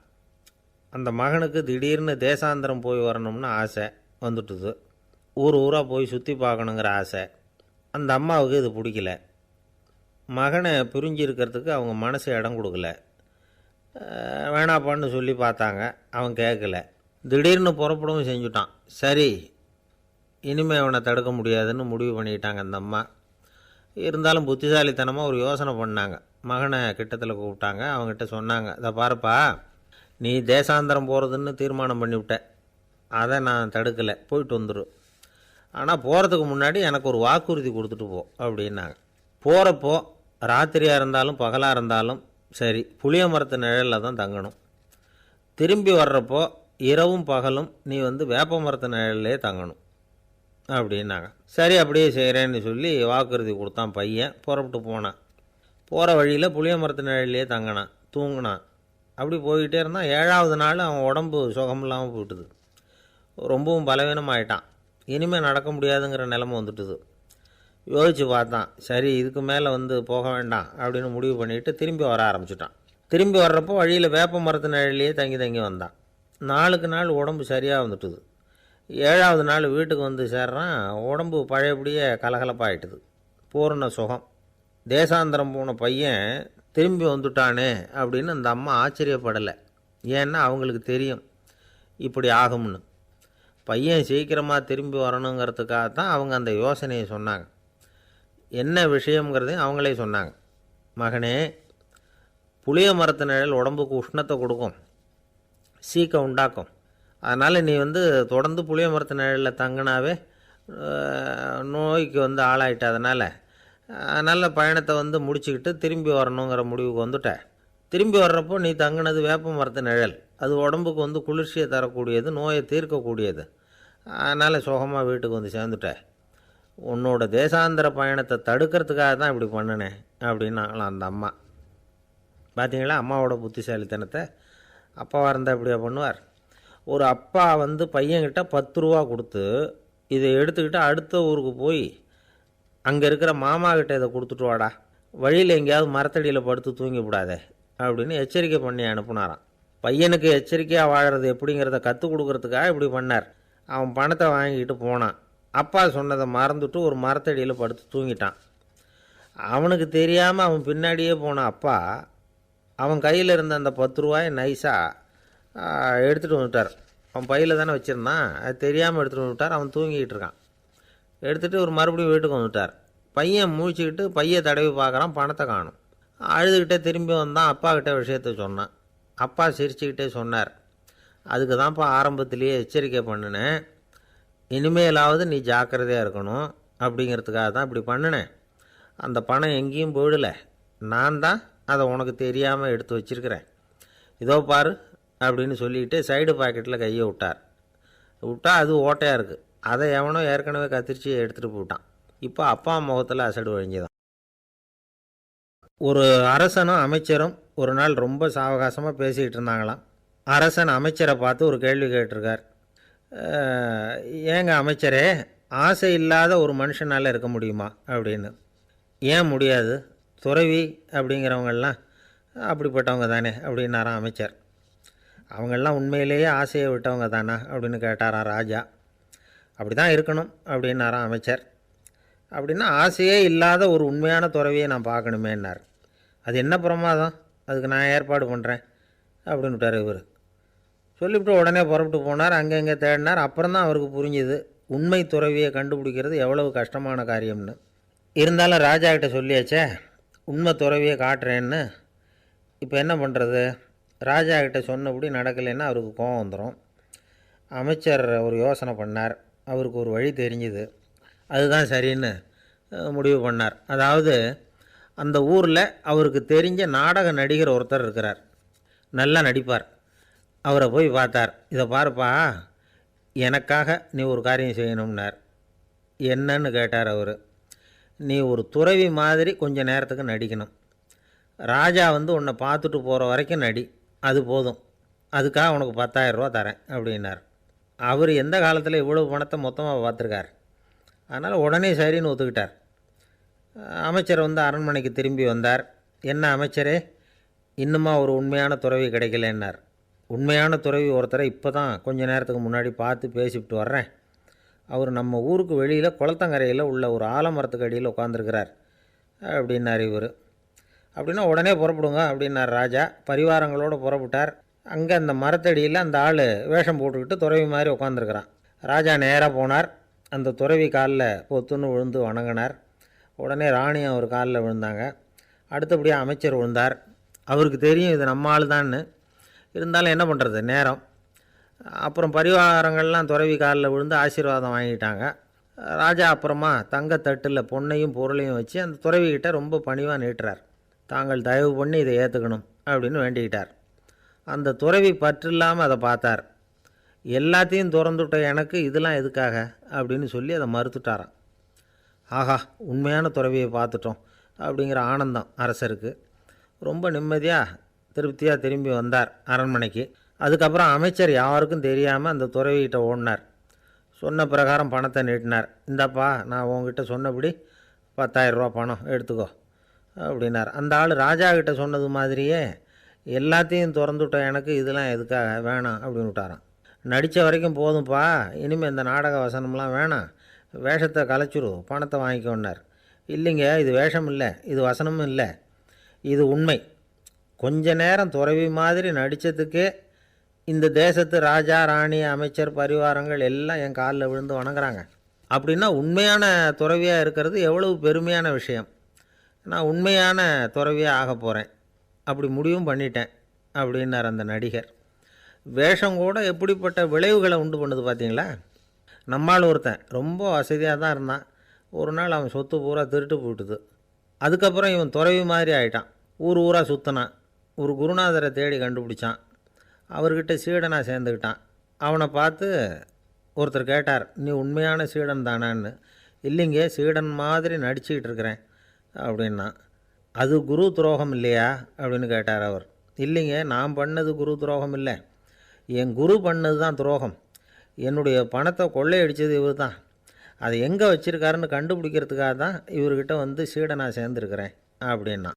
அந்த மகனுக்கு திடீர்னு தேசாந்திரம் போய் வரணும்னு ஆசை வந்துட்டுது. ஊராக போய் சுற்றி பார்க்கணுங்கிற ஆசை. அந்த அம்மாவுக்கு இது பிடிக்கல. மகனை பிரிஞ்சு இருக்கிறதுக்கு அவங்க மனசு இடம் கொடுக்கல. வேணாப்பான்னு சொல்லி பார்த்தாங்க, அவன் கேட்கல. திடீர்னு புறப்படவும் செஞ்சுட்டான். சரி, இனிமேல் அவனை தடுக்க முடியாதுன்னு முடிவு பண்ணிட்டாங்க அந்த அம்மா. இருந்தாலும் புத்திசாலித்தனமாக ஒரு யோசனை பண்ணாங்க. மகனை கிட்டத்தில் கூப்பிட்டாங்க. அவங்ககிட்ட சொன்னாங்க, இதை பாருப்பா, நீ தேசாந்திரம் போகிறதுன்னு தீர்மானம் பண்ணிவிட்ட, அதை நான் தடுக்கலை, போயிட்டு வந்துடும். ஆனால் போகிறதுக்கு முன்னாடி எனக்கு ஒரு வாக்குறுதி கொடுத்துட்டு போ அப்படின்னாங்க. போகிறப்போ ராத்திரியாக இருந்தாலும் பகலாக இருந்தாலும் சரி, புளிய மரத்து நிழலில் தான் தங்கணும். திரும்பி வர்றப்போ இரவும் பகலும் நீ வேப்ப மரத்து நிழல்லே தங்கணும் அப்படின்னாங்க. சரி, அப்படியே செய்கிறேன்னு சொல்லி வாக்குறுதி கொடுத்தான் பையன். புறப்பட்டு போனான். போகிற வழியில் புளிய மரத்து நிழல்லே தங்கினான், தூங்கினான். அப்படி போய்கிட்டே இருந்தான். 7ஆவது நாள் அவன் உடம்பு சுகமில்லாமல் போயிட்டுது. ரொம்பவும் பலவீனமாயிட்டான். இனிமேல் நடக்க முடியாதுங்கிற நிலைமை வந்துட்டுது. யோசித்து பார்த்தான். சரி, இதுக்கு மேலே போக வேண்டாம் அப்படின்னு முடிவு பண்ணிவிட்டு திரும்பி வர ஆரம்பிச்சிட்டான். திரும்பி வர்றப்போ வழியில் வேப்ப மரத்து நிழல்லையே தங்கி வந்தான். நாளுக்கு நாள் உடம்பு சரியாக வந்துட்டுது. 7ஆவது நாள் வீட்டுக்கு சேர்றான். உடம்பு பழையபடியே கலகலப்பாயிட்டுது. பூரண சுகம். தேசாந்திரம் போன பையன் திரும்பி வந்துட்டானே அப்படின்னு அந்த அம்மா ஆச்சரியப்படலை. ஏன்னா அவங்களுக்கு தெரியும் இப்படி ஆகும்னு. பையன் சீக்கிரமாக திரும்பி வரணுங்கிறதுக்காக தான் அவங்க அந்த யோசனையை சொன்னாங்க. என்ன விஷயங்கிறதையும் அவங்களே சொன்னாங்க. மகனே, புளிய மரத்து நிழல் உடம்புக்கு உஷ்ணத்தை கொடுக்கும், சீக்கம் உண்டாக்கும். அதனால் நீ தொடர்ந்து புளிய மரத்து நிழலில் தங்கினாவே நோய்க்கு ஆளாயிட்ட. அதனால் பயணத்தை முடிச்சுக்கிட்டு திரும்பி வரணுங்கிற முடிவுக்கு வந்துட்ட. திரும்பி வர்றப்போ நீ தங்கினது வேப்ப மரத்து நிழல். அது உடம்புக்கு குளிர்ச்சியை தரக்கூடியது, நோயை தீர்க்கக்கூடியது. அதனால் சுகமாக வீட்டுக்கு சேர்ந்துட்ட. உன்னோட தேசாந்திர பயணத்தை தடுக்கிறதுக்காக தான் இப்படி பண்ணினேன் அப்படின்னாங்களாம் அந்த அம்மா. பார்த்தீங்களா அம்மாவோட புத்திசாலித்தனத்தை? அப்பாவாக இருந்தால் இப்படியா பண்ணுவார்? ஒரு அப்பா பையன்கிட்ட 10 ரூபா கொடுத்து இதை எடுத்துக்கிட்டு அடுத்த ஊருக்கு போய் அங்கே இருக்கிற மாமா கிட்ட இதை கொடுத்துட்டு வாடா, வழியில் எங்கேயாவது மரத்தடியில் படுத்து தூங்கி விடாதே அப்படின்னு எச்சரிக்கை பண்ணி அனுப்புனாராம். பையனுக்கு எச்சரிக்கையாக வாழறது எப்படிங்கிறத கற்றுக் கொடுக்கறதுக்காக இப்படி பண்ணார். அவன் பணத்தை வாங்கிட்டு போனான். அப்பா சொன்னதை மறந்துட்டு ஒரு மரத்தடியில் படுத்து தூங்கிட்டான். அவனுக்கு தெரியாமல் அவன் பின்னாடியே போன அப்பா அவன் கையில் இருந்த அந்த 10 ரூபாயை நைஸாக எடுத்துகிட்டு வந்துட்டார். அவன் பையில் தானே வச்சுருந்தான், அது தெரியாமல் எடுத்துகிட்டு வந்துட்டார். அவன் தூங்கிக்கிட்டு இருக்கான். எடுத்துகிட்டு ஒரு மறுபடியும் வீட்டுக்கு வந்துட்டார். பையன் முழிச்சுக்கிட்டு பையை தடவி பார்க்குறான், பணத்தை காணும். அழுதுகிட்டே திரும்பி வந்தான். அப்பா கிட்ட விஷயத்த சொன்னான். அப்பா சிரிச்சுக்கிட்டே சொன்னார், அதுக்கு தான்ப்பா ஆரம்பத்திலேயே எச்சரிக்கை பண்ணினேன், இனிமேலாவது நீ ஜாக்கிரதையாக இருக்கணும் அப்படிங்கிறதுக்காக தான் இப்படி பண்ணினேன். அந்த பணம் எங்கேயும் போயிடலை, நான் தான் அதை உனக்கு தெரியாமல் எடுத்து வச்சிருக்கிறேன். இதோ பாரு அப்படின்னு சொல்லிக்கிட்டு சைடு பாக்கெட்டில் கையை விட்டார். அது ஓட்டையாக இருக்குது. அதை எவனோ ஏற்கனவே கத்திரிச்சு எடுத்துகிட்டு போட்டான். இப்போ அப்பா முகத்தில் அசடு வழிஞ்சுதான். ஒரு அரசனும் அமைச்சரும் ஒரு நாள் ரொம்ப சாவகாசமாக பேசிக்கிட்டு இருந்தாங்களாம். அரசன் அமைச்சரை பார்த்து ஒரு கேள்வி கேட்டிருக்கார். ஏங்க அமைச்சரே, ஆசை இல்லாத ஒரு மனுஷனால் இருக்க முடியுமா அப்படின்னு. ஏன் முடியாது, துறவி அப்படிங்கிறவங்கெல்லாம் அப்படிப்பட்டவங்க தானே அப்படின்னாராம் அமைச்சர். அவங்கெல்லாம் உண்மையிலேயே ஆசையை விட்டவங்க தானா அப்படின்னு கேட்டாராம் ராஜா. அப்படி தான் இருக்கணும் அப்படின்னாராம் அமைச்சர். அப்படின்னா ஆசையே இல்லாத ஒரு உண்மையான துறவியை நான் பார்க்கணுமேன்னார். அது என்ன பிரமாதம், அதுக்கு நான் ஏற்பாடு பண்ணுறேன் அப்படின்னு விட்டார் இவர். சொல்லிவிட்டு உடனே புறப்பட்டு போனார். அங்கே தேடினார். அப்புறம் தான் அவருக்கு புரிஞ்சுது உண்மை துறவியை கண்டுபிடிக்கிறது எவ்வளவு கஷ்டமான காரியம்னு. இருந்தாலும் ராஜா கிட்ட சொல்லியாச்சே, உண்மை துறவியை காட்டுறேன்னு. இப்போ என்ன பண்ணுறது? ராஜா கிட்ட சொன்னபடி நடக்கலைன்னா அவருக்கு கோபம் வந்துடும். அமைச்சர் ஒரு யோசனை பண்ணார். அவருக்கு ஒரு வழி தெரிஞ்சுது. அதுதான் சரின்னு முடிவு பண்ணார். அதாவது அந்த ஊரில் அவருக்கு தெரிஞ்ச நாடக நடிகர் ஒருத்தர் இருக்கிறார், நல்லா நடிப்பார். அவரை போய் பார்த்தார். இதை பாருப்பா, எனக்காக நீ ஒரு காரியம் செய்யணும்னார். என்னன்னு கேட்டார் அவர். நீ ஒரு துறவி மாதிரி கொஞ்ச நேரத்துக்கு நடிக்கணும். ராஜா வந்து உன்னை பார்த்துட்டு போகிற வரைக்கும் நடி, அது போதும். அதுக்காக உனக்கு 10,000 ரூபா தரேன் அப்படின்னார். அவர் எந்த காலத்தில் இவ்வளவு பணத்தை மொத்தமாக பார்த்துருக்கார். அதனால் உடனே சரின்னு ஒத்துக்கிட்டார். அமைச்சர் வந்து அரண்மனைக்கு திரும்பி வந்தார். என்ன அமைச்சரே, இன்னுமா ஒரு உண்மையான துறவி கிடைக்கலன்னார். உண்மையான துறவி ஒருத்தரை இப்போ தான் கொஞ்ச நேரத்துக்கு முன்னாடி பார்த்து பேசிவிட்டு வர்றேன். அவர் நம்ம ஊருக்கு வெளியில் குளத்தங்கரையில் உள்ள ஒரு ஆலமரத்துக்கு அடியில் உட்காந்துருக்கிறார் அப்படின்னார் இவர். அப்படின்னா உடனே புறப்படுங்க அப்படின்னார் ராஜா. பரிவாரங்களோடு புறப்பட்டார். அங்கே அந்த மரத்தடியில் அந்த ஆள் வேஷம் போட்டுக்கிட்டு துறவி மாதிரி உட்காந்துருக்கிறான். ராஜா நேராக போனார். அந்த துறவி காலில் பொத்துன்னு விழுந்து வணங்கினார். உடனே ராணி அவர் காலில் விழுந்தாங்க. அடுத்தபடியாக அமைச்சர் விழுந்தார். அவருக்கு தெரியும் இது நம்ம ஆள் தான்னு. இருந்தாலும் என்ன பண்ணுறது, நேரம். அப்புறம் பரிவாரங்கள்லாம் துறவி காலில் விழுந்து ஆசீர்வாதம் வாங்கிட்டாங்க. ராஜா அப்புறமா தங்கத்தட்டில் பொன்னையும் பொருளையும் வச்சு அந்த துறவிக்கிட்ட ரொம்ப பணிவாக நீட்டுறார். தாங்கள் தயவு பண்ணி இதை ஏற்றுக்கணும் அப்படின்னு வேண்டிக்கிட்டார். அந்த துறவி பற்றில்லாமல் அதை பார்த்தார். எல்லாத்தையும் திறந்துவிட்ட எனக்கு இதெல்லாம் எதுக்காக அப்படின்னு சொல்லி அதை மறுத்துட்டாராம். ஆஹா, உண்மையான துறவியை பார்த்துட்டோம் அப்படிங்கிற ஆனந்தம் அரசருக்கு. ரொம்ப நிம்மதியாக திருப்தியாக திரும்பி வந்தார் அரண்மனைக்கு. அதுக்கப்புறம் அமைச்சர் யாருக்கும் தெரியாமல் அந்த துறவிகிட்ட ஓடினார். சொன்ன பிரகாரம் பணத்தை நீட்டினார். இந்தாப்பா, நான் உங்ககிட்ட சொன்னபடி 10,000 ரூபா பணம் எடுத்துக்கோ அப்படின்னார். அந்த ஆள் ராஜா கிட்ட சொன்னது மாதிரியே எல்லாத்தையும் திறந்துவிட்ட எனக்கு இதெல்லாம் எதுக்காக வேணாம் அப்படின்னு விட்டாரான். நடித்த வரைக்கும் போதும்ப்பா, இனிமேல் இந்த நாடக வசனம்லாம் வேணாம், வேஷத்தை கலைச்சிரு, பணத்தை வாங்கிக்கோன்னார். இல்லைங்க, இது வேஷம் இல்லை, இது வசனமும் இல்லை, இது உண்மை. கொஞ்ச நேரம் துறவி மாதிரி நடித்ததுக்கே இந்த தேசத்து ராஜா, ராணி, அமைச்சர், பரிவாரங்கள் எல்லாம் என் காலில் விழுந்து வணங்குறாங்க. அப்படின்னா உண்மையான துறவியாக இருக்கிறது எவ்வளவு பெருமையான விஷயம். நான் உண்மையான துறவியாக ஆக போகிறேன், அப்படி முடிவும் பண்ணிட்டேன் அப்படின்னார் அந்த நடிகர். வேஷம் கூட எப்படிப்பட்ட விளைவுகளை உண்டு பண்ணுது பார்த்தீங்களா. நம்மால் ஒருத்தன் ரொம்ப வசதியாக தான் இருந்தான். ஒரு நாள் அவன் சொத்து பூரா திருட்டு போட்டுது. அதுக்கப்புறம் இவன் துறவி மாதிரி ஆகிட்டான். ஊர் ஊராக சுற்றினான். ஒரு குருநாதரை தேடி கண்டுபிடிச்சான். அவர்கிட்ட சீடனாக சேர்ந்துக்கிட்டான். அவனை பார்த்து ஒருத்தர் கேட்டார், நீ உண்மையான சீடன் தானான்னு. இல்லைங்க, சீடன் மாதிரி நடிச்சுக்கிட்டு இருக்கிறேன் அப்படின்னா. அது குரு துரோகம் இல்லையா அப்படின்னு கேட்டார் அவர். இல்லைங்க, நான் பண்ணது குரு துரோகம் இல்லை, என் குரு பண்ணது தான் துரோகம். என்னுடைய பணத்தை கொள்ளையடித்தது இவர் தான். அதை எங்கே வச்சுருக்காருன்னு கண்டுபிடிக்கிறதுக்காக தான் இவர்கிட்ட வந்து சீடனாக சேர்ந்துருக்கிறேன் அப்படின்னா.